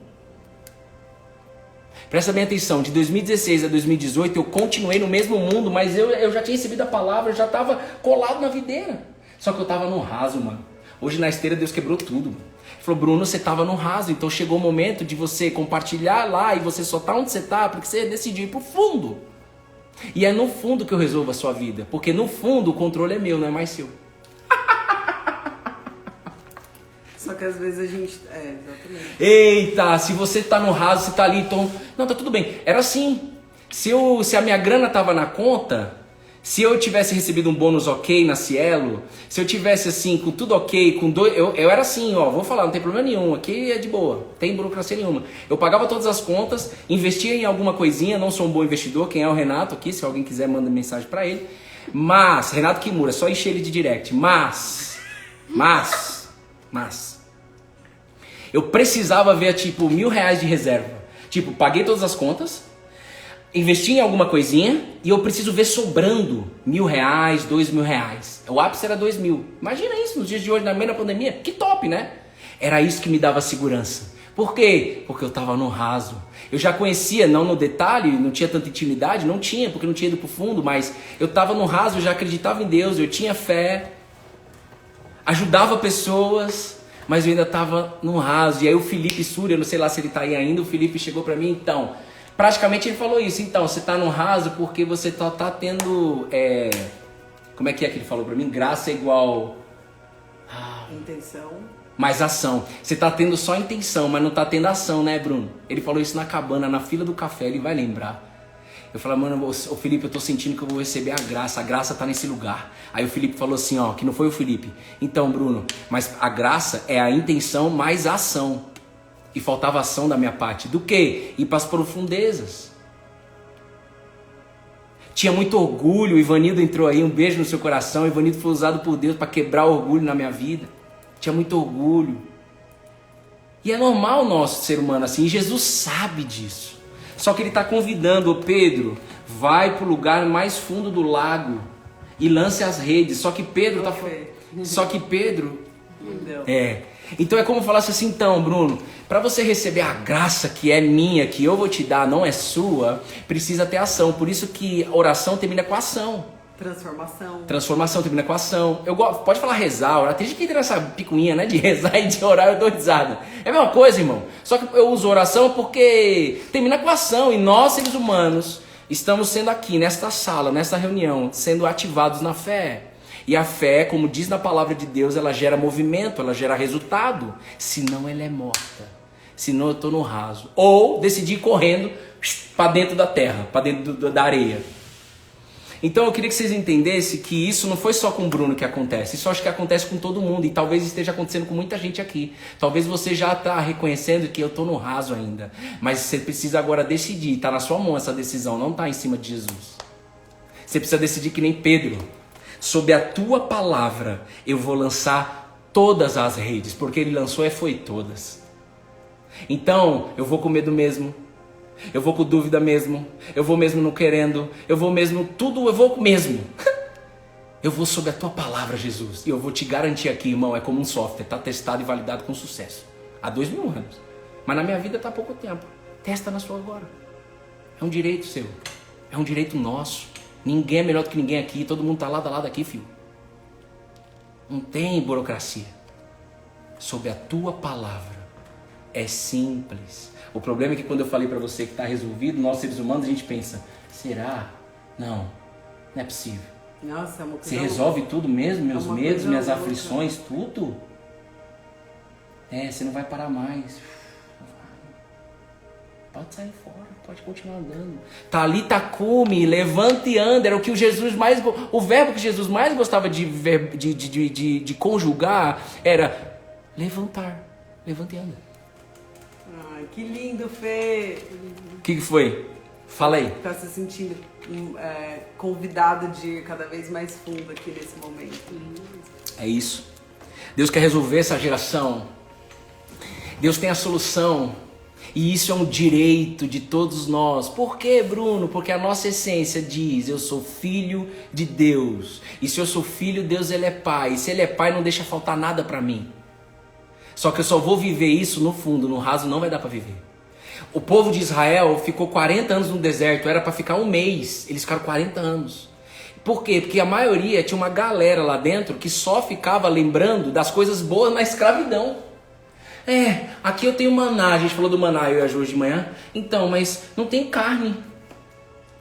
Presta bem atenção, de 2016 a 2018 eu continuei no mesmo mundo, mas eu já tinha recebido a palavra, eu já estava colado na videira. Só que eu estava no raso, mano. Hoje na esteira Deus quebrou tudo. Mano. Ele falou, Bruno, você estava no raso, então chegou o momento de você compartilhar lá e você só tá onde você tá, porque você decidiu ir para o fundo. E é no fundo que eu resolvo a sua vida. Porque no fundo o controle é meu, não é mais seu. Só que às vezes a gente... exatamente. Eita, se você tá no raso, você tá ali, então... Não, tá tudo bem. Era assim. Se a minha grana tava na conta... Se eu tivesse recebido um bônus ok na Cielo, se eu tivesse assim, com tudo ok, com eu era assim, ó, vou falar, não tem problema nenhum, aqui é de boa, não tem burocracia nenhuma. Eu pagava todas as contas, investia em alguma coisinha, não sou um bom investidor, quem é o Renato aqui, se alguém quiser manda mensagem pra ele. Mas, Renato Kimura, só encher ele de direct, mas, Eu precisava ver, tipo, R$1.000 de reserva. Tipo, paguei todas as contas, investi em alguma coisinha e eu preciso ver sobrando R$1.000, R$2.000. O ápice era 2.000. Imagina isso nos dias de hoje, na meio da pandemia. Que top, né? Era isso que me dava segurança. Por quê? Porque eu estava no raso. Eu já conhecia, não no detalhe, não tinha tanta intimidade, não tinha, porque não tinha ido pro fundo, mas eu estava no raso, eu já acreditava em Deus, eu tinha fé, ajudava pessoas, mas eu ainda estava no raso. E aí o Felipe Súria, eu não sei lá se ele está aí ainda, o Felipe chegou para mim, então, praticamente ele falou isso, então, você está no raso porque você tá tendo, como é que ele falou para mim? Graça é igual... Intenção. Mais ação. Você tá tendo só intenção, mas não tá tendo ação, né, Bruno? Ele falou isso na cabana, na fila do café, ele vai lembrar. Eu falei, mano, ô Felipe, eu tô sentindo que eu vou receber a graça tá nesse lugar. Aí o Felipe falou assim, ó, que não foi o Felipe. Então, Bruno, mas a graça é a intenção mais a ação. E faltava ação da minha parte. Do quê? Ir pras profundezas. Tinha muito orgulho, o Ivanildo entrou aí, um beijo no seu coração. O Ivanildo foi usado por Deus para quebrar o orgulho na minha vida. Tinha muito orgulho. E é normal o nosso ser humano assim. E Jesus sabe disso. Só que ele está convidando, ô Pedro, vai para o lugar mais fundo do lago e lance as redes. Só que Pedro tá Então é como falasse assim, então, Bruno, para você receber a graça que é minha, que eu vou te dar, não é sua, precisa ter ação. Por isso que oração termina com ação. Transformação termina com ação. Pode falar rezar, orar. Tem gente que entra nessa picuinha, né? De rezar e de orar, eu dou risada. É a mesma coisa, irmão. Só que eu uso oração porque termina com ação. E nós, seres humanos, estamos sendo aqui, nesta sala, nesta reunião, sendo ativados na fé. E a fé, como diz na palavra de Deus, ela gera movimento, ela gera resultado. Senão ela é morta. Senão eu estou no raso. Ou decidi ir correndo para dentro da terra, para dentro da areia. Então eu queria que vocês entendessem que isso não foi só com o Bruno que acontece. Isso eu acho que acontece com todo mundo. E talvez esteja acontecendo com muita gente aqui. Talvez você já está reconhecendo que eu estou no raso ainda. Mas você precisa agora decidir. Está na sua mão essa decisão. Não está em cima de Jesus. Você precisa decidir que nem Pedro. Sob a tua palavra eu vou lançar todas as redes. Porque ele lançou foi todas. Então eu vou com medo mesmo. Eu vou com dúvida mesmo, eu vou mesmo não querendo, eu vou mesmo tudo, eu vou mesmo. Eu vou sob a tua palavra, Jesus. E eu vou te garantir aqui, irmão, é como um software, está testado e validado com sucesso. Há 2.000 anos. Mas na minha vida está há pouco tempo. Testa na sua agora. É um direito seu. É um direito nosso. Ninguém é melhor do que ninguém aqui. Todo mundo está lado a lado aqui, filho. Não tem burocracia. Sob a tua palavra. É simples. O problema é que quando eu falei pra você que está resolvido, nós seres humanos, a gente pensa, será? Não é possível. Nossa, é uma coisa Você resolve tudo mesmo, meus medos, minhas louca. aflições, tudo? Você não vai parar mais. Pode sair fora, pode continuar andando. Talita cumi, levanta e anda, era o que o verbo que Jesus mais gostava de conjugar era levantar, levanta e anda. Ai, que lindo, Fê. O que foi? Fala aí. Tá se sentindo convidado de ir cada vez mais fundo aqui nesse momento. É isso. Deus quer resolver essa geração. Deus tem a solução. E isso é um direito de todos nós. Por quê, Bruno? Porque a nossa essência diz, eu sou filho de Deus. E se eu sou filho, Deus ele é pai. E se ele é pai, não deixa faltar nada pra mim. Só que eu só vou viver isso no fundo, no raso não vai dar para viver. O povo de Israel ficou 40 anos no deserto, era para ficar um mês, eles ficaram 40 anos. Por quê? Porque a maioria tinha uma galera lá dentro que só ficava lembrando das coisas boas na escravidão. Aqui eu tenho maná, a gente falou do maná eu e a Ju hoje de manhã, então, mas não tem carne.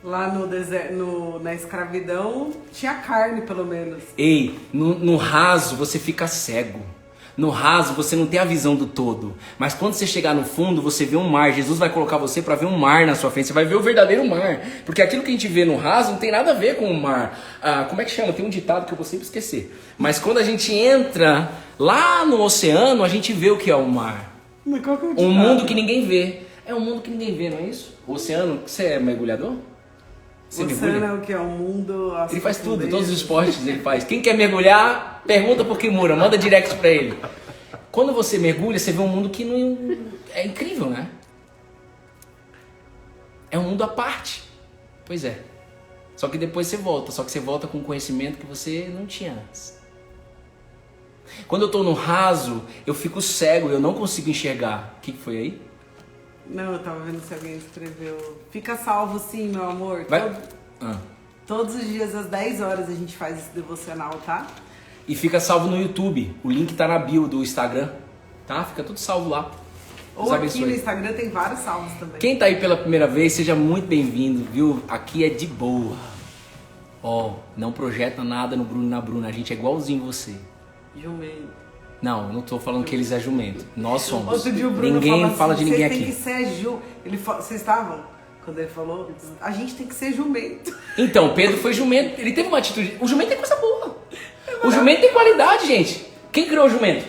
Lá no deserto, na escravidão tinha carne pelo menos. Ei, no raso você fica cego. No raso você não tem a visão do todo. Mas quando você chegar no fundo, você vê um mar. Jesus vai colocar você para ver um mar na sua frente. Você vai ver o verdadeiro mar. Porque aquilo que a gente vê no raso não tem nada a ver com o mar. Como é que chama? Tem um ditado que eu vou sempre esquecer. Mas quando a gente entra lá no oceano, a gente vê o que é o mar. Mas qual que é o ditado? Um mundo que ninguém vê. É um mundo que ninguém vê, não é isso? O oceano, você é mergulhador? Você mergulha? É o que é o mundo... Ele faz tudo, todos os esportes ele faz. Quem quer mergulhar, pergunta pro Kimura, manda direct pra ele. Quando você mergulha, você vê um mundo que não é incrível, né? É um mundo à parte. Pois é. Só que depois você volta. Só que você volta com conhecimento que você não tinha antes. Quando eu tô no raso, eu fico cego, eu não consigo enxergar. O que foi aí? Não, eu tava vendo se alguém escreveu. Fica salvo sim, meu amor. Vai... Todos os dias às 10 horas a gente faz esse devocional, tá? E fica salvo no YouTube. O link tá na bio do Instagram. Tá? Fica tudo salvo lá. Ou aqui no Instagram tem vários salmos também. Quem tá aí pela primeira vez, seja muito bem-vindo, viu? Aqui é de boa. Ó, não projeta nada no Bruno e na Bruna. A gente é igualzinho você. Jumento. Não, não tô falando que eles é jumento. Nós somos. Outro dia o Bruno Ninguém fala assim, de ninguém tem aqui. que ser Vocês estavam? Quando ele falou, a gente tem que ser jumento. Então, Pedro foi jumento. Ele teve uma atitude. O jumento é coisa boa. O jumento tem qualidade, gente. Quem criou o jumento?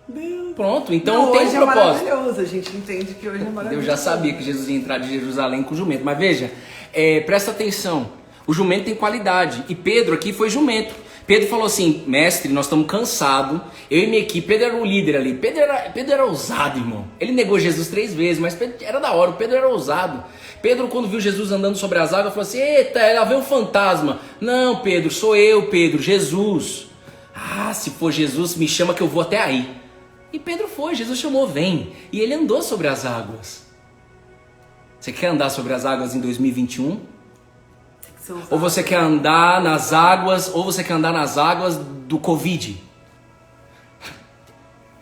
Deus. Pronto, então Não, tem hoje um propósito. É maravilhoso, a gente entende que hoje é maravilhoso. Eu já sabia que Jesus ia entrar de Jerusalém com jumento. Mas veja, presta atenção. O jumento tem qualidade. E Pedro aqui foi jumento. Pedro falou assim: mestre, nós estamos cansados. Eu e minha equipe, Pedro era o líder ali. Pedro era ousado, irmão. Ele negou Jesus 3 vezes, mas Pedro era da hora. O Pedro era ousado. Pedro, quando viu Jesus andando sobre as águas, falou assim: eita, ela vê um fantasma. Não, Pedro, sou eu, Pedro, Jesus. Ah, se for Jesus, me chama que eu vou até aí. E Pedro foi, Jesus chamou, vem. E ele andou sobre as águas. Você quer andar sobre as águas em 2021? Ou você quer andar nas águas, ou você quer andar nas águas do Covid?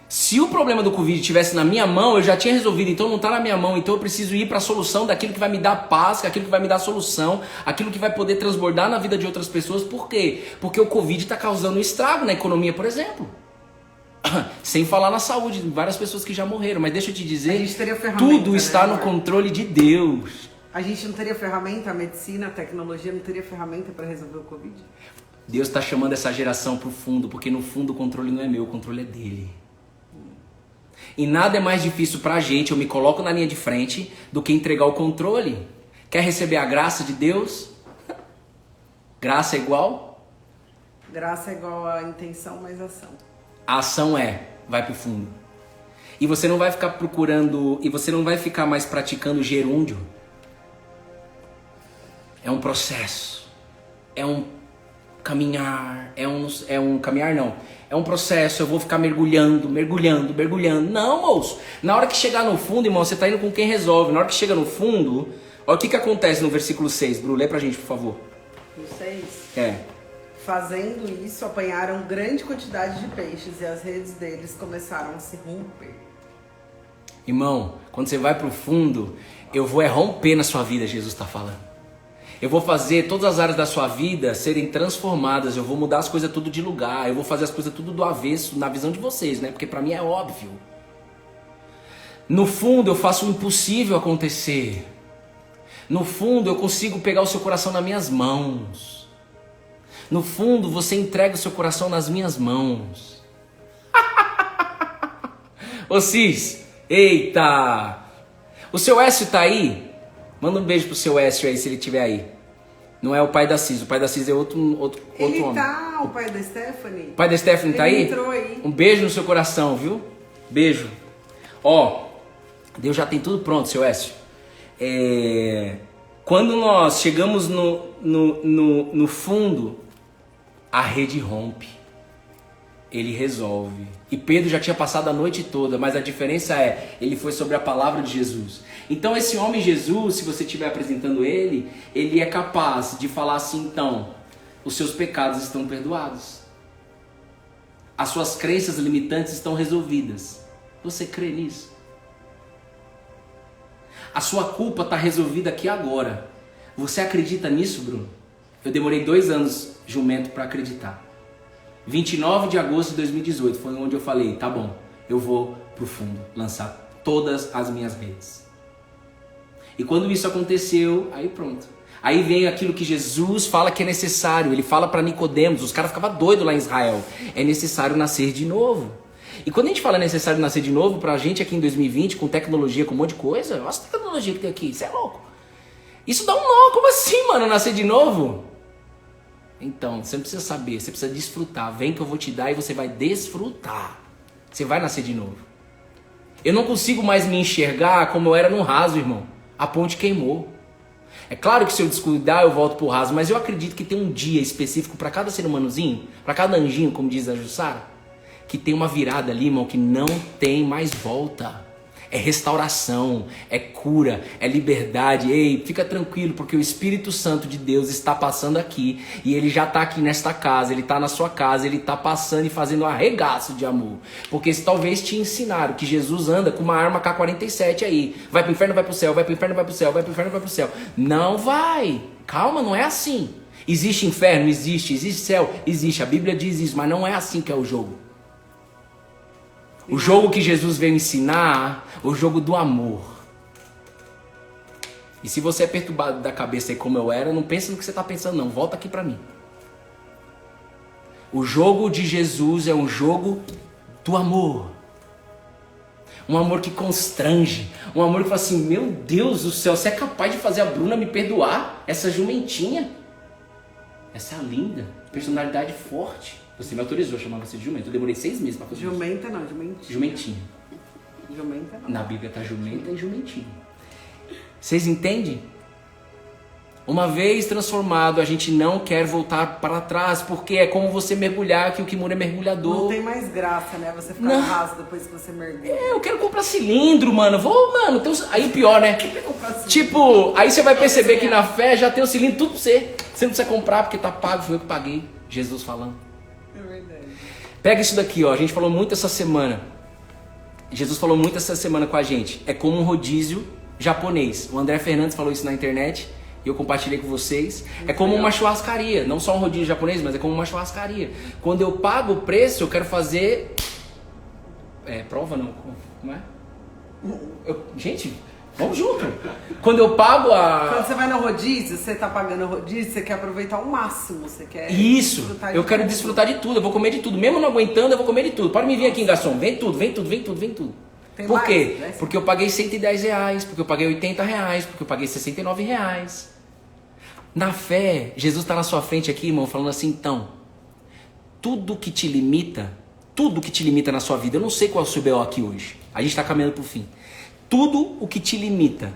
Se o problema do Covid estivesse na minha mão, eu já tinha resolvido, então não está na minha mão, então eu preciso ir para a solução daquilo que vai me dar paz, aquilo que vai me dar solução, aquilo que vai poder transbordar na vida de outras pessoas. Por quê? Porque o Covid está causando um estrago na economia, por exemplo. Sem falar na saúde, várias pessoas que já morreram, mas deixa eu te dizer, tudo está no controle de Deus. A gente não teria ferramenta, a medicina, a tecnologia não teria ferramenta para resolver o Covid? Deus está chamando essa geração para o fundo, porque no fundo o controle não é meu, o controle é dele. E nada é mais difícil para a gente, eu me coloco na linha de frente, do que entregar o controle. Quer receber a graça de Deus? Graça é igual? Graça é igual a intenção mais ação. A ação vai para o fundo. E você não vai ficar procurando, e você não vai ficar mais praticando gerúndio. É um processo, é um caminhar, é um caminhar não, é um processo, eu vou ficar mergulhando. Não, moço, na hora que chegar no fundo, irmão, você está indo com quem resolve. Na hora que chega no fundo, olha o que acontece no versículo 6, Bru, lê pra gente, por favor. No 6? Fazendo isso, apanharam grande quantidade de peixes e as redes deles começaram a se romper. Irmão, quando você vai pro fundo, eu vou romper na sua vida, Jesus está falando. Eu vou fazer todas as áreas da sua vida serem transformadas. Eu vou mudar as coisas tudo de lugar. Eu vou fazer as coisas tudo do avesso, na visão de vocês, né? Porque pra mim é óbvio. No fundo eu faço o impossível acontecer. No fundo eu consigo pegar o seu coração nas minhas mãos. No fundo você entrega o seu coração nas minhas mãos. Ô Cis, eita! O seu Écio tá aí? Manda um beijo pro seu Écio aí, se ele estiver aí. Não é o pai da Cis, o pai da Cis é outro homem. Ele tá, o pai da Stephanie. O pai da Stephanie tá aí? Ele entrou aí. Um beijo no seu coração, viu? Beijo. Ó, Deus já tem tudo pronto, seu Écio. Quando nós chegamos no fundo, a rede rompe. Ele resolve. E Pedro já tinha passado a noite toda, mas a diferença ele foi sobre a palavra de Jesus. Então esse homem Jesus, se você estiver apresentando ele é capaz de falar assim: então, os seus pecados estão perdoados. As suas crenças limitantes estão resolvidas. Você crê nisso? A sua culpa está resolvida aqui agora. Você acredita nisso, Bruno? Eu demorei 2 anos jumento para acreditar. 29 de agosto de 2018 foi onde eu falei: tá bom, eu vou pro fundo, lançar todas as minhas redes. E quando isso aconteceu, aí pronto. Aí vem aquilo que Jesus fala que é necessário. Ele fala para Nicodemos, os caras ficavam doidos lá em Israel. É necessário nascer de novo. E quando a gente fala necessário nascer de novo, pra gente aqui em 2020, com tecnologia, com um monte de coisa, olha essa tecnologia que tem aqui, isso é louco. Isso dá um nó, como assim, mano, nascer de novo? Então, você não precisa saber, você precisa desfrutar. Vem que eu vou te dar e você vai desfrutar. Você vai nascer de novo. Eu não consigo mais me enxergar como eu era no raso, irmão. A ponte queimou. É claro que se eu descuidar, eu volto pro raso, mas eu acredito que tem um dia específico para cada ser humanozinho, para cada anjinho, como diz a Jussara, que tem uma virada ali, irmão, que não tem mais volta. É restauração, é cura, é liberdade. Ei, fica tranquilo, porque o Espírito Santo de Deus está passando aqui. E ele já está aqui nesta casa, ele está na sua casa, ele está passando e fazendo um arregaço de amor. Porque se talvez te ensinaram que Jesus anda com uma arma K-47 aí. Vai pro inferno, vai pro céu, vai pro inferno, vai pro céu, vai pro inferno, vai pro céu. Não vai. Calma, não é assim. Existe inferno? Existe. Existe céu? Existe. A Bíblia diz isso, mas não é assim que é o jogo. O jogo que Jesus veio ensinar, o jogo do amor. E se você é perturbado da cabeça aí como eu era, não pensa no que você está pensando não, volta aqui para mim. O jogo de Jesus é um jogo do amor. Um amor que constrange, um amor que fala assim, meu Deus do céu, você é capaz de fazer a Bruna me perdoar? Essa jumentinha, essa linda, personalidade forte. Você me autorizou a chamar você de jumenta. Eu demorei 6 meses pra fazer Jumenta isso. Não, jumentinha. Jumentinha. Jumenta não. Na Bíblia tá jumenta e jumentinha. Vocês entendem? Uma vez transformado, a gente não quer voltar para trás, porque é como você mergulhar, que o Kimura é mergulhador. Não tem mais graça, né? Você ficar no raso depois que você mergulha. É, eu quero comprar cilindro, mano. Tem aí pior, né? Tipo, aí você vai perceber que na fé já tem o cilindro tudo pra você. Você não precisa comprar porque tá pago, foi eu que paguei. Jesus falando. É verdade. Pega isso daqui, ó. A gente falou muito essa semana. Jesus falou muito essa semana com a gente. É como um rodízio japonês. O André Fernandes falou isso na internet e eu compartilhei com vocês. É como uma churrascaria. Não só um rodízio japonês, mas é como uma churrascaria. Quando eu pago o preço, eu quero fazer... prova não. Como é? Gente... Vamos junto. Quando eu pago Quando você vai no rodízio, você tá pagando o rodízio, você quer aproveitar ao máximo, você quer... Isso, eu quero desfrutar de tudo, eu vou comer de tudo. Mesmo não aguentando, eu vou comer de tudo. Pode me vir aqui, garçom, vem tudo, vem tudo, vem tudo, vem tudo. Por quê? Né? Porque eu paguei R$110, porque eu paguei R$80, porque eu paguei R$69. Na fé, Jesus está na sua frente aqui, irmão, falando assim, então, tudo que te limita na sua vida, eu não sei qual é o seu BO aqui hoje, a gente está caminhando pro fim. Tudo o que te limita,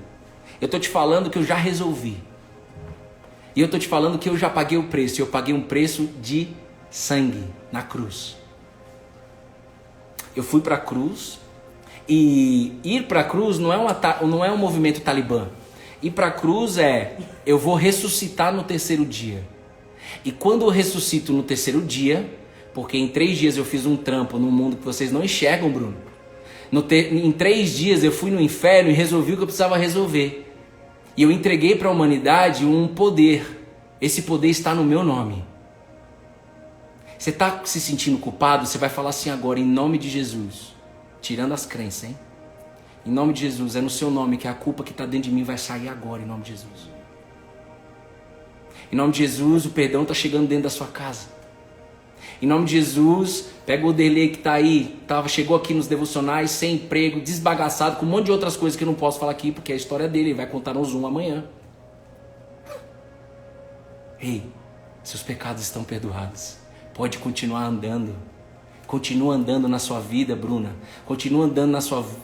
eu tô te falando que eu já resolvi. E eu tô te falando que eu já paguei o preço. Eu paguei um preço de sangue na cruz. Eu fui para a cruz. E ir para a cruz não é um movimento talibã. Ir para a cruz é, eu vou ressuscitar no 3º dia. E quando eu ressuscito no 3º dia, porque em 3 dias eu fiz um trampo num mundo que vocês não enxergam, Bruno. Em 3 dias eu fui no inferno e resolvi o que eu precisava resolver. E eu entreguei para a humanidade um poder. Esse poder está no meu nome. Você está se sentindo culpado? Você vai falar assim agora, em nome de Jesus. Tirando as crenças, hein? Em nome de Jesus, é no seu nome que a culpa que está dentro de mim vai sair agora, em nome de Jesus. Em nome de Jesus, o perdão está chegando dentro da sua casa. Em nome de Jesus, pega o Oderley que está aí, chegou aqui nos devocionais, sem emprego, desbagaçado, com um monte de outras coisas que eu não posso falar aqui, porque é a história dele, ele vai contar no Zoom amanhã. Ei, seus pecados estão perdoados. Pode continuar andando. Continua andando na sua vida, Bruna. Continua andando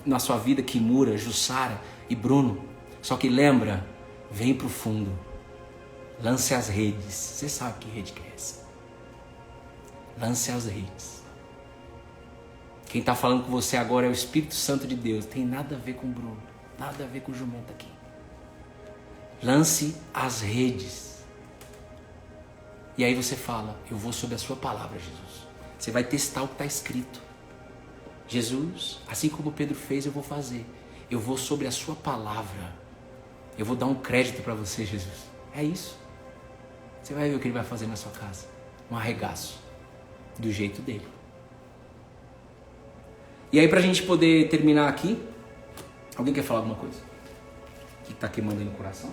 na sua vida, Kimura, Jussara e Bruno. Só que lembra, vem pro fundo. Lance as redes. Você sabe que rede que é essa. Lance as redes. Quem está falando com você agora é o Espírito Santo de Deus. Tem nada a ver com o Bruno. Nada a ver com o jumento aqui. Lance as redes. E aí você fala, eu vou sobre a sua palavra, Jesus. Você vai testar o que está escrito. Jesus, assim como Pedro fez, eu vou fazer. Eu vou sobre a sua palavra. Eu vou dar um crédito para você, Jesus. É isso. Você vai ver o que ele vai fazer na sua casa. Um arregaço. Do jeito dele. E aí, pra gente poder terminar aqui, alguém quer falar alguma coisa? Que tá queimando aí no coração?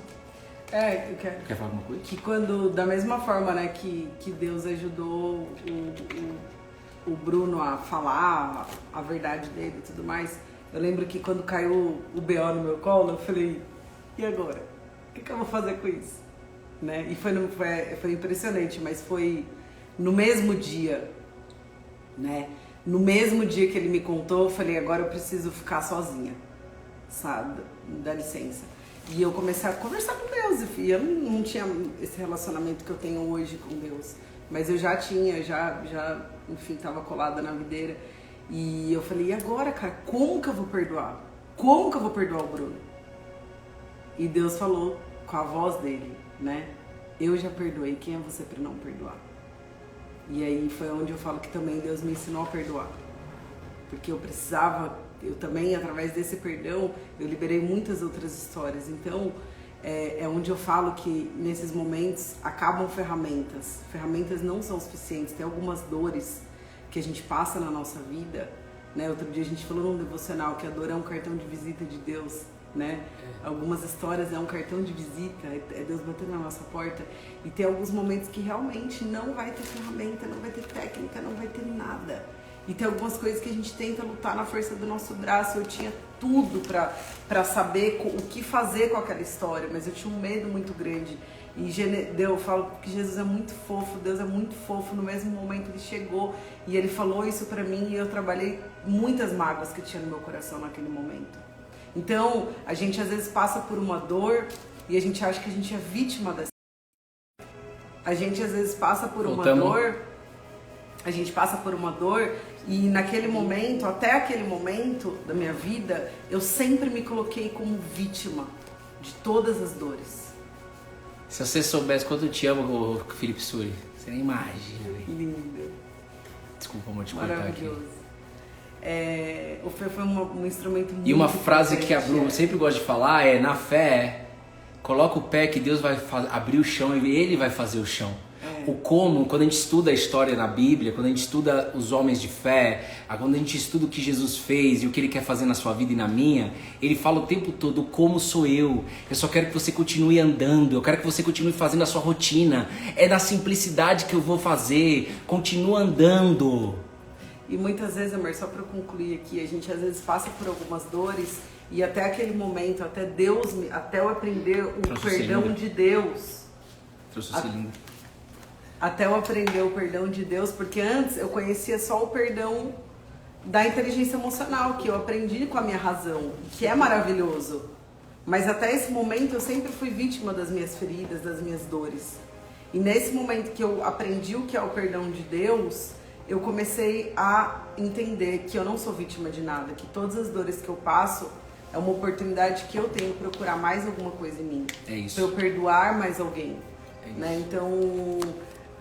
Eu quero. Quer falar alguma coisa? Que quando, da mesma forma, né, que Deus ajudou o Bruno a falar a verdade dele e tudo mais, eu lembro que quando caiu o BO no meu colo, eu falei, e agora? O que eu vou fazer com isso? Né? E foi impressionante, mas foi no mesmo dia, né? No mesmo dia que ele me contou, eu falei, agora eu preciso ficar sozinha, sabe? Dá licença. E eu comecei a conversar com Deus. E eu não tinha esse relacionamento que eu tenho hoje com Deus. Mas eu já tinha, enfim, tava colada na videira. E eu falei, e agora, cara, como que eu vou perdoar? Como que eu vou perdoar o Bruno? E Deus falou com a voz dele, né? Eu já perdoei, quem é você para não perdoar? E aí foi onde eu falo que também Deus me ensinou a perdoar. Porque eu precisava, eu também, através desse perdão, eu liberei muitas outras histórias. Então, é onde eu falo que nesses momentos acabam ferramentas. Ferramentas não são suficientes. Tem algumas dores que a gente passa na nossa vida, né? Outro dia a gente falou num devocional que a dor é um cartão de visita de Deus, né? Algumas histórias é um cartão de visita, é Deus batendo na nossa porta. E tem alguns momentos que realmente não vai ter ferramenta, não vai ter técnica, não vai ter nada. E tem algumas coisas que a gente tenta lutar na força do nosso braço. Eu tinha tudo pra saber o que fazer com aquela história, mas eu tinha um medo muito grande. E eu falo que Jesus é muito fofo, Deus é muito fofo. No mesmo momento ele chegou e ele falou isso pra mim e eu trabalhei muitas mágoas que tinha no meu coração naquele momento. Então, a gente às vezes passa por uma dor e a gente acha que a gente é vítima dessa. A gente às vezes passa por uma dor, e naquele momento, até aquele momento da minha vida, eu sempre me coloquei como vítima de todas as dores. Se você soubesse quanto eu te amo, Felipe Suri, você nem imagina. Lindo. Desculpa, amor, te cortar aqui. Maravilhoso. O fé foi um instrumento muito E uma frase que a Bruna importante, sempre gosta de falar é, na fé, coloca o pé que Deus vai abrir o chão e Ele vai fazer o chão. O como, quando a gente estuda a história na Bíblia, quando a gente estuda os homens de fé, quando a gente estuda o que Jesus fez e o que Ele quer fazer na sua vida e na minha, Ele fala o tempo todo, como sou eu só quero que você continue andando, eu quero que você continue fazendo a sua rotina, é da simplicidade que eu vou fazer, continua andando. E muitas vezes, amor, só para concluir aqui, a gente às vezes passa por algumas dores e até aquele momento, até eu aprender o perdão de Deus. Trouxe o cilindro. Até eu aprender o perdão de Deus, porque antes eu conhecia só o perdão da inteligência emocional, que eu aprendi com a minha razão, que é maravilhoso. Mas até esse momento eu sempre fui vítima das minhas feridas, das minhas dores. E nesse momento que eu aprendi o que é o perdão de Deus, eu comecei a entender que eu não sou vítima de nada, que todas as dores que eu passo é uma oportunidade que eu tenho de procurar mais alguma coisa em mim. É isso. Pra eu perdoar mais alguém. É isso. Né? Então,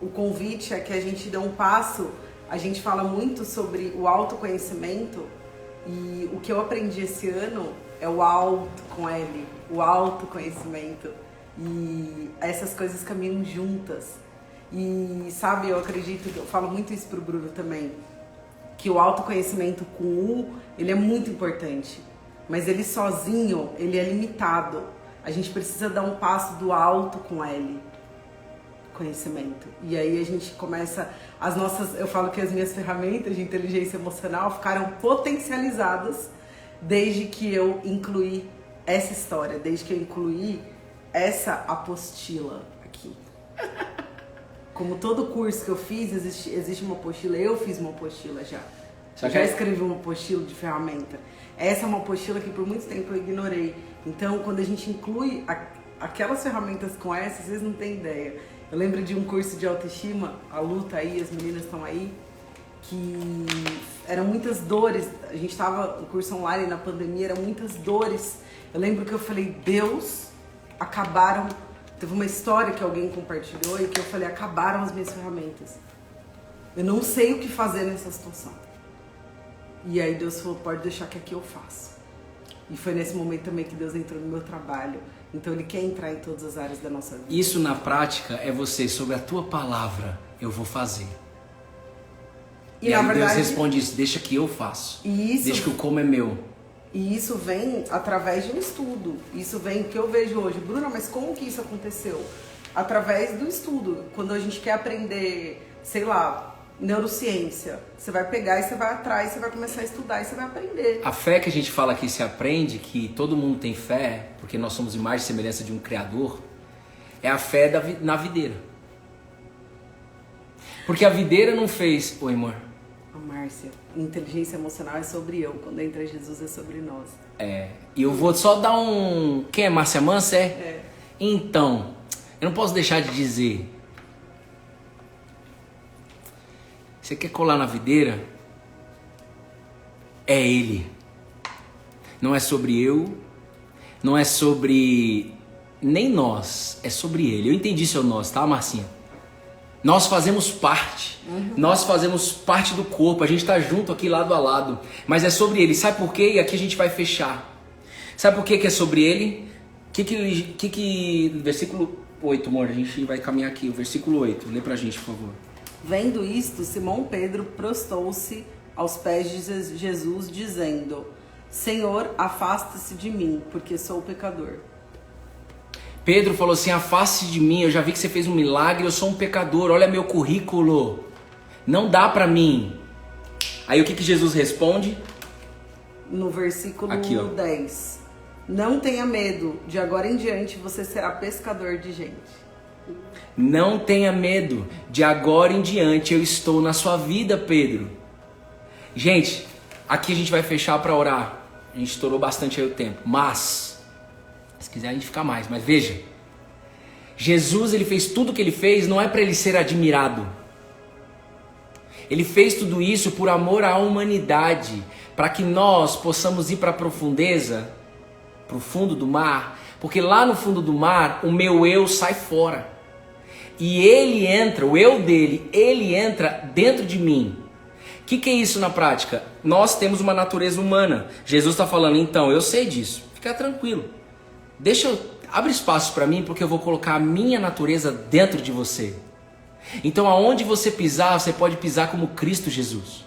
o convite é que a gente dê um passo. A gente fala muito sobre o autoconhecimento e o que eu aprendi esse ano é o auto com L, o autoconhecimento. E essas coisas caminham juntas. E sabe, eu acredito, eu falo muito isso pro Bruno também, que o autoconhecimento com U, ele é muito importante, mas ele sozinho, ele é limitado. A gente precisa dar um passo do auto com L, conhecimento. E aí a gente começa, eu falo que as minhas ferramentas de inteligência emocional ficaram potencializadas desde que eu incluí essa história, desde que eu incluí essa apostila aqui. Como todo curso que eu fiz, existe uma apostila. Eu fiz uma apostila já. Já escrevi uma apostila de ferramenta. Essa é uma apostila que por muito tempo eu ignorei. Então, quando a gente inclui aquelas ferramentas com essas, vocês não têm ideia. Eu lembro de um curso de autoestima, a Lu tá aí, as meninas estão aí, que eram muitas dores. A gente estava no curso online na pandemia, eram muitas dores. Eu lembro que eu falei, Deus, acabaram. Teve uma história que alguém compartilhou e que eu falei, acabaram as minhas ferramentas. Eu não sei o que fazer nessa situação. E aí Deus falou, pode deixar que aqui eu faço. E foi nesse momento também que Deus entrou no meu trabalho. Então Ele quer entrar em todas as áreas da nossa vida. Isso na prática é você, sobre a tua palavra, eu vou fazer. E aí Deus responde isso, deixa que eu faço. Deixa que o como é meu. E isso vem através de um estudo. Isso vem, que eu vejo hoje. Bruna, mas como que isso aconteceu? Através do estudo. Quando a gente quer aprender, sei lá, neurociência, você vai pegar e você vai atrás, você vai começar a estudar e você vai aprender. A fé que a gente fala que se aprende, que todo mundo tem fé, porque nós somos imagem e semelhança de um Criador, é a fé na videira. Porque a videira não fez... Oi, amor. A Márcia, inteligência emocional é sobre eu, quando entra Jesus é sobre nós. E eu vou só dar um... Quem é Márcia Mansa? É. Então, eu não posso deixar de dizer. Você quer colar na videira? É Ele. Não é sobre eu, não é sobre nem nós, é sobre Ele. Eu entendi seu nós, tá, Marcinha? Nós fazemos parte, nós fazemos parte do corpo, a gente está junto aqui lado a lado, mas é sobre Ele. Sabe por quê? E aqui a gente vai fechar. Sabe por quê que é sobre Ele? Versículo 8, amor, a gente vai caminhar aqui, o versículo 8, lê pra gente, por favor. Vendo isto, Simão Pedro prostou-se aos pés de Jesus, dizendo: Senhor, afasta-se de mim, porque sou pecador. Pedro falou assim: afaste de mim, eu já vi que você fez um milagre, eu sou um pecador, olha meu currículo, não dá pra mim. Aí o que Jesus responde? No versículo aqui, 10. Não tenha medo, de agora em diante você será pescador de gente. Não tenha medo, de agora em diante eu estou na sua vida, Pedro. Gente, aqui a gente vai fechar para orar. A gente estourou bastante aí o tempo, mas se quiser a gente fica mais, mas veja. Jesus, ele fez tudo o que ele fez, não é para ele ser admirado. Ele fez tudo isso por amor à humanidade, para que nós possamos ir para a profundeza, para o fundo do mar, porque lá no fundo do mar o meu eu sai fora. E ele entra, o eu dele, ele entra dentro de mim. O que é isso na prática? Nós temos uma natureza humana. Jesus está falando, então, eu sei disso. Fica tranquilo. Abre espaço para mim, porque eu vou colocar a minha natureza dentro de você. Então, aonde você pisar, você pode pisar como Cristo Jesus.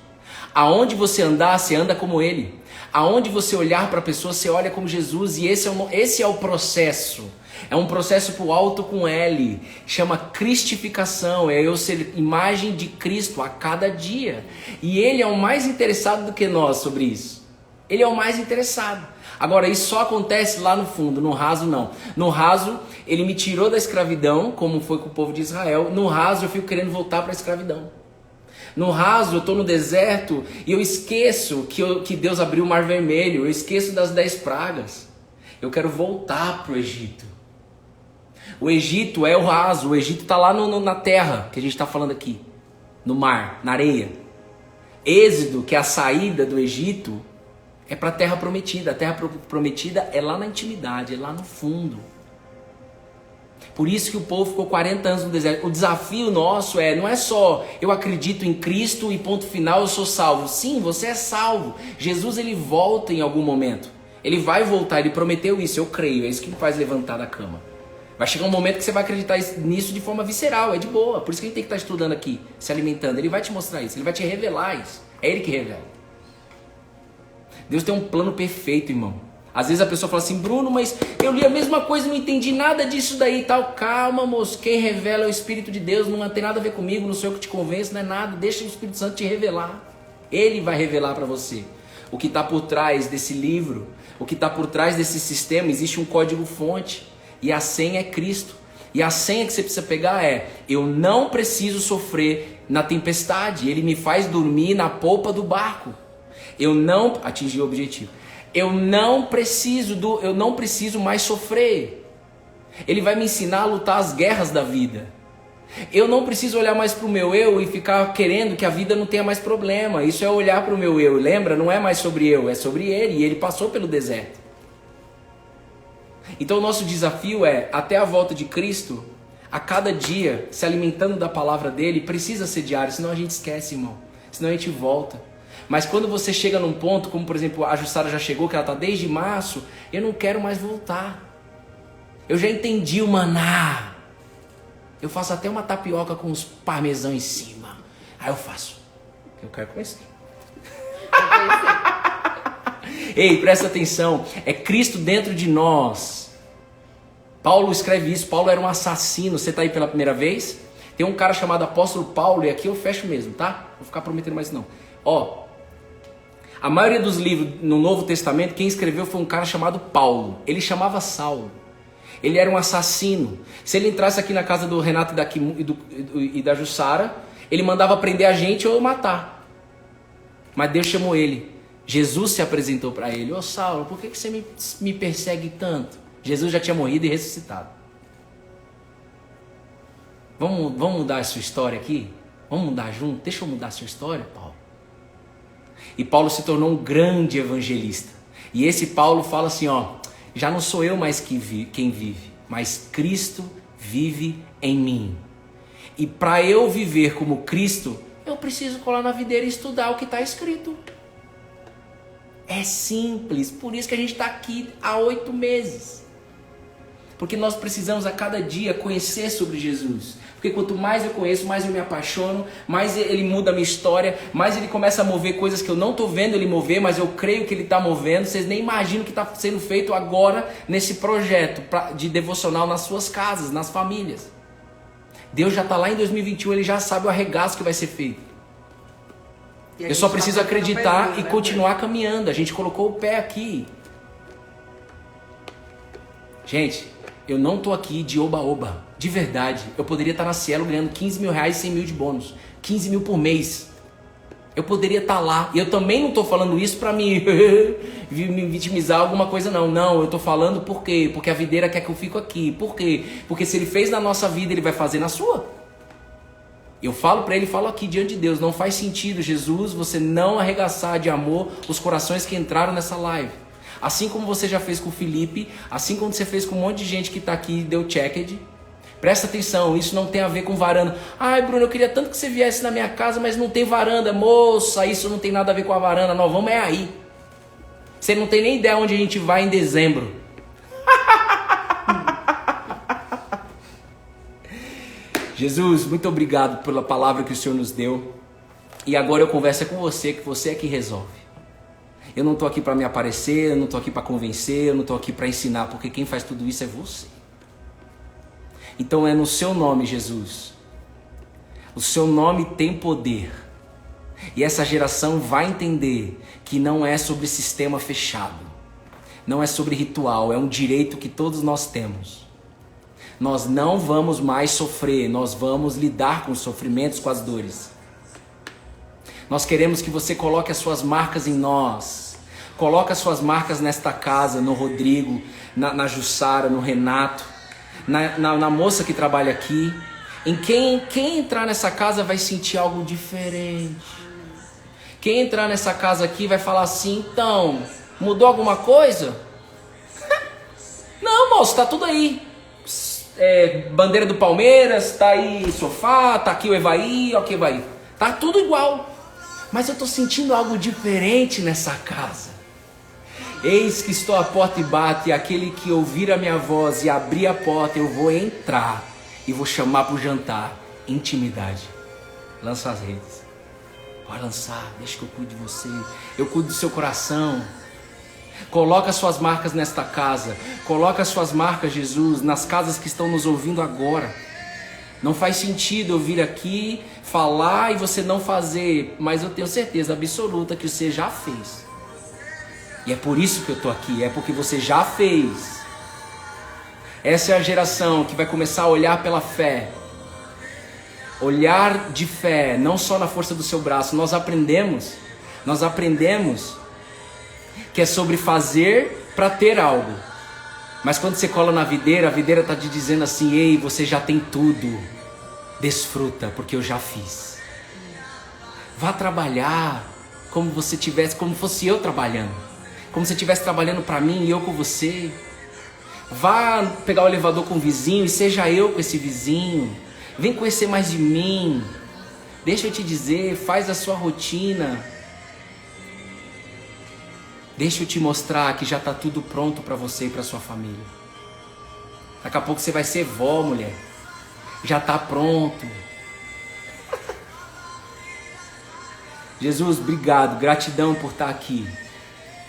Aonde você andar, você anda como Ele. Aonde você olhar para a pessoa, você olha como Jesus. E esse é o processo. É um processo pro alto com L, chama cristificação, é eu ser imagem de Cristo a cada dia. E Ele é o mais interessado do que nós sobre isso. Ele é o mais interessado. Agora, isso só acontece lá no fundo, no raso não. No raso, Ele me tirou da escravidão, como foi com o povo de Israel. No raso, eu fico querendo voltar para a escravidão. No raso, eu estou no deserto e eu esqueço que Deus abriu o Mar Vermelho, eu esqueço das 10 pragas. Eu quero voltar para o Egito. O Egito é o raso, o Egito está lá na terra, que a gente está falando aqui, no mar, na areia. Êxodo, que é a saída do Egito, é para a terra prometida. A terra prometida é lá na intimidade, é lá no fundo. Por isso que o povo ficou 40 anos no deserto. O desafio nosso não é só eu acredito em Cristo e ponto final eu sou salvo. Sim, você é salvo. Jesus, ele volta em algum momento. Ele vai voltar, ele prometeu isso, eu creio. É isso que me faz levantar da cama. Vai chegar um momento que você vai acreditar nisso de forma visceral, é de boa. Por isso que a gente tem que estar estudando aqui, se alimentando. Ele vai te mostrar isso, ele vai te revelar isso. É ele que revela. Deus tem um plano perfeito, irmão. Às vezes a pessoa fala assim, Bruno, mas eu li a mesma coisa, não entendi nada disso daí e tal. Calma, moço, quem revela é o Espírito de Deus, não tem nada a ver comigo, não sou eu que te convenço, não é nada. Deixa o Espírito Santo te revelar. Ele vai revelar para você o que está por trás desse livro, o que está por trás desse sistema. Existe um código-fonte. E a senha é Cristo. E a senha que você precisa pegar eu não preciso sofrer na tempestade. Ele me faz dormir na polpa do barco. Eu não atingi o objetivo. Eu não preciso mais sofrer. Ele vai me ensinar a lutar as guerras da vida. Eu não preciso olhar mais para o meu eu e ficar querendo que a vida não tenha mais problema. Isso é olhar para o meu eu. Lembra? Não é mais sobre eu, é sobre ele. E ele passou pelo deserto. Então o nosso desafio até a volta de Cristo, a cada dia, se alimentando da palavra dele, precisa ser diário, senão a gente esquece, irmão. Senão a gente volta. Mas quando você chega num ponto, como por exemplo a Jussara já chegou, que ela está desde março, eu não quero mais voltar. Eu já entendi o maná. Eu faço até uma tapioca com uns parmesão em cima. Aí eu faço. Eu quero conhecer. Ei, presta atenção, é Cristo dentro de nós. Paulo escreve isso, Paulo era um assassino. Você está aí pela primeira vez? Tem um cara chamado apóstolo Paulo, e aqui eu fecho mesmo, tá? Não vou ficar prometendo mais não. A maioria dos livros no Novo Testamento, quem escreveu foi um cara chamado Paulo. Ele chamava Saulo. Ele era um assassino. Se ele entrasse aqui na casa do Renato e da Jussara, ele mandava prender a gente ou matar. Mas Deus chamou ele. Jesus se apresentou para ele. Ô Saulo, por que você me persegue tanto? Jesus já tinha morrido e ressuscitado. Vamos mudar a sua história aqui? Vamos mudar junto? Deixa eu mudar a sua história, Paulo. E Paulo se tornou um grande evangelista. E esse Paulo fala assim, ó, já não sou eu mais quem vive, mas Cristo vive em mim. E para eu viver como Cristo, eu preciso colar na videira e estudar o que está escrito. É simples, por isso que a gente está aqui há 8 meses. Porque nós precisamos a cada dia conhecer sobre Jesus. Porque quanto mais eu conheço, mais eu me apaixono, mais ele muda a minha história, mais ele começa a mover coisas que eu não estou vendo ele mover, mas eu creio que ele está movendo. Vocês nem imaginam o que está sendo feito agora nesse projeto de devocional nas suas casas, nas famílias. Deus já está lá em 2021, ele já sabe o arregaço que vai ser feito. Eu só preciso acreditar e continuar caminhando. A gente colocou o pé aqui. Gente, eu não estou aqui de oba-oba. De verdade. Eu poderia estar na Cielo ganhando 15 mil reais, 100 mil de bônus. 15 mil por mês. Eu poderia estar lá. E eu também não estou falando isso para me vitimizar alguma coisa, não. Não, eu estou falando por quê? Porque a videira quer que eu fique aqui. Por quê? Porque se ele fez na nossa vida, ele vai fazer na sua. Eu falo para ele, falo aqui diante de Deus, não faz sentido, Jesus, você não arregaçar de amor os corações que entraram nessa live. Assim como você já fez com o Felipe, assim como você fez com um monte de gente que está aqui e deu checked. Presta atenção, isso não tem a ver com varanda. Ai, Bruno, eu queria tanto que você viesse na minha casa, mas não tem varanda. Moça, isso não tem nada a ver com a varanda, nós vamos é aí. Você não tem nem ideia onde a gente vai em dezembro. Jesus, muito obrigado pela palavra que o Senhor nos deu. E agora eu converso com você, que você é que resolve. Eu não estou aqui para me aparecer, eu não estou aqui para convencer, eu não estou aqui para ensinar, porque quem faz tudo isso é você. Então é no seu nome, Jesus. O seu nome tem poder. E essa geração vai entender que não é sobre sistema fechado. Não é sobre ritual, é um direito que todos nós temos. Nós não vamos mais sofrer, nós vamos lidar com os sofrimentos, com as dores. Nós queremos que você coloque as suas marcas em nós. Coloque as suas marcas nesta casa, no Rodrigo, na Jussara, no Renato, na moça que trabalha aqui. Em quem entrar nessa casa vai sentir algo diferente. Quem entrar nessa casa aqui vai falar assim, então, mudou alguma coisa? Não, moço, tá tudo aí. Bandeira do Palmeiras, tá aí sofá, tá aqui o Evaí, ó que Evaí. Tá tudo igual. Mas eu tô sentindo algo diferente nessa casa. Eis que estou à porta e bato, e aquele que ouvir a minha voz e abrir a porta, eu vou entrar e vou chamar pro jantar. Intimidade. Lança as redes. Pode lançar, deixa que eu cuide de você. Eu cuido do seu coração. Coloca suas marcas nesta casa. Coloca suas marcas, Jesus, nas casas que estão nos ouvindo agora. Não faz sentido eu vir aqui, falar e você não fazer. Mas eu tenho certeza absoluta que você já fez. E é por isso que eu estou aqui. É porque você já fez. Essa é a geração que vai começar a olhar pela fé. Olhar de fé, não só na força do seu braço. Nós aprendemos que é sobre fazer para ter algo. Mas quando você cola na videira, a videira está te dizendo assim, ei, você já tem tudo. Desfruta, porque eu já fiz. Vá trabalhar como você tivesse, como fosse eu trabalhando. Como se você estivesse trabalhando para mim e eu com você. Vá pegar o elevador com o vizinho e seja eu com esse vizinho. Vem conhecer mais de mim. Deixa eu te dizer, faz a sua rotina. Deixa eu te mostrar que já está tudo pronto para você e para sua família. Daqui a pouco você vai ser vó, mulher. Já está pronto. Jesus, obrigado, gratidão por estar aqui.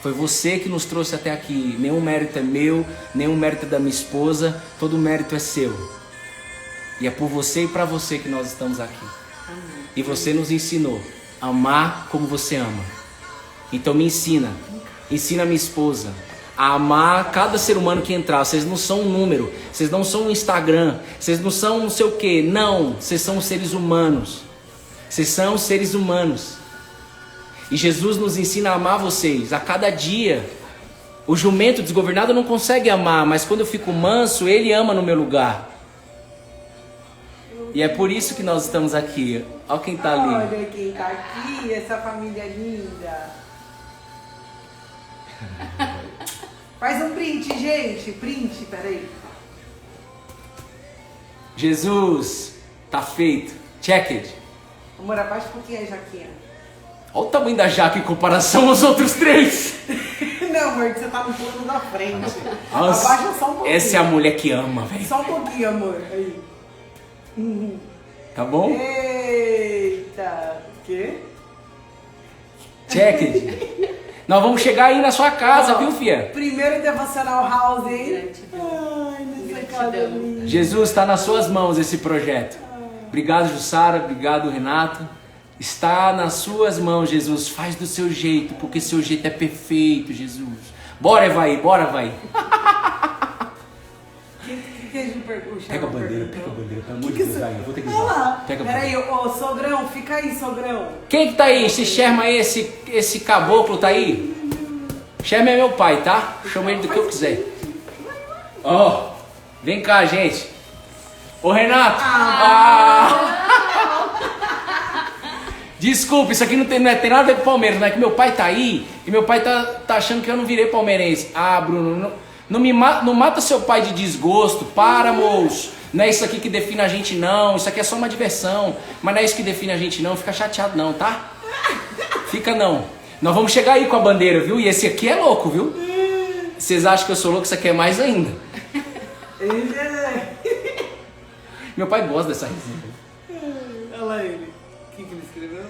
Foi você que nos trouxe até aqui. Nenhum mérito é meu, nenhum mérito é da minha esposa. Todo mérito é seu. E é por você e para você que nós estamos aqui. E você nos ensinou a amar como você ama. Então me ensina. Ensina a minha esposa a amar cada ser humano que entrar. Vocês não são um número. Vocês não são um Instagram. Vocês não são não sei o quê. Não. Vocês são seres humanos. Vocês são seres humanos. E Jesus nos ensina a amar vocês a cada dia. O jumento desgovernado não consegue amar, mas quando eu fico manso, ele ama no meu lugar. E é por isso que nós estamos aqui. Olha quem tá ali. Olha quem tá aqui, essa família linda. Faz um print, gente. Print, peraí. Jesus, tá feito. Check it. Amor, abaixa um pouquinho a jaquinha. Olha o tamanho da jaca em comparação aos outros três. Não, amor, que você tá no plano da frente. Nossa, Abaixa só um pouquinho. essa é a mulher que ama, velho. Só um pouquinho, amor. Aí. Tá bom? Eita. O quê? Check it. Nós vamos chegar aí na sua casa, viu, fia? Primeiro devocional house, hein? Gratidão. Ai, nessa casa linda. Jesus, está nas suas mãos esse projeto. Obrigado, Jussara. Obrigado, Renato. Está nas suas mãos, Jesus. Faz do seu jeito, porque seu jeito é perfeito, Jesus. Bora, Evaí, bora, vai. Que a gente pergunta? Pega a bandeira, pelo amor de Que Deus, isso- vai. Eu vou ter que Olha lá. usar. Pega a Peraí, bandeira. ô sogrão, fica aí, sogrão. Quem que tá aí? Esse Sherma aí, esse caboclo tá aí? Sherma é meu pai, tá? Chama ele do que eu quiser. Ó, vem cá, gente. Ô, Renato. Desculpa, isso aqui não tem nada a ver com o Palmeiras, não é que meu pai tá aí e meu pai tá achando que eu não virei palmeirense. Ah, Bruno, não mata seu pai de desgosto, para, moço. Não é isso aqui que define a gente não, isso aqui é só uma diversão, mas não é isso que define a gente não, fica chateado não, tá? Fica não. Nós vamos chegar aí com a bandeira, viu? E esse aqui é louco, viu? Vocês acham que eu sou louco, isso aqui é mais ainda. Meu pai gosta dessa risinha. Olha lá ele. O que ele escreveu?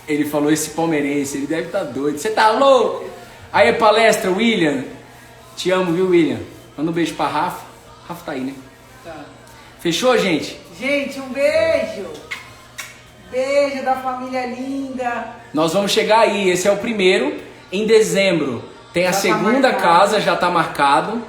Ele falou esse palmeirense, ele deve estar doido. Você tá louco? Aí, palestra, William. Te amo, viu, William? Manda um beijo pra Rafa. Rafa tá aí, né? Tá. Fechou, gente? Gente, um beijo. Beijo da família linda. Nós vamos chegar aí. Esse é o primeiro. Em dezembro tem a Já tá segunda marcado. casa, já tá marcado.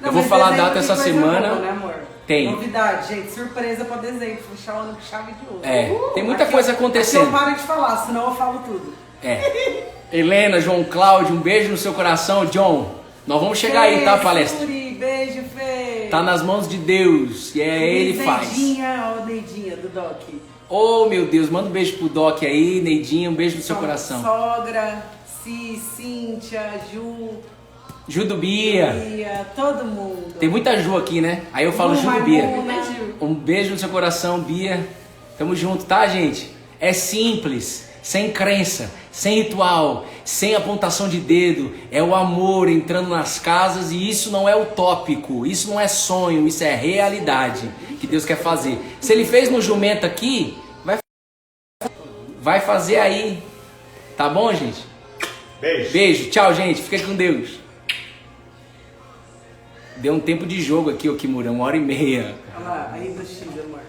Eu vou mas falar a dezembro data tem essa coisa semana. boa, né, amor? Tem. Novidade, gente. Surpresa pra dezembro. Fechar o ano com chave de ouro. É, tem muita Aqui- coisa aqui acontecendo. eu paro de falar, senão eu falo tudo. É. Helena, João Cláudio, um beijo no seu coração. John, nós vamos chegar aí, tá, palestra? Suri, beijo, Fê. Tá nas mãos de Deus. E é ele que faz. Neidinha, ó, Neidinha do Doc. Oh, meu Deus, manda um beijo pro Doc aí, Neidinha, um beijo no seu coração. Sogra, Cíntia, Ju, Ju Bia. Bia, todo mundo. Tem muita Ju aqui, né? Aí eu falo Ju Bia. Maimuna. Um beijo no seu coração, Bia. Tamo junto, tá, gente? É simples, sem crença, sem ritual, sem apontação de dedo. É o amor entrando nas casas e isso não é utópico, isso não é sonho, isso é realidade que Deus quer fazer. Se Ele fez no jumento aqui, vai fazer aí. Tá bom, gente? Beijo. Beijo, tchau, gente. Fica com Deus. Deu um tempo de jogo aqui, ô Kimura, 1h30. Olha lá, aí do X, amor.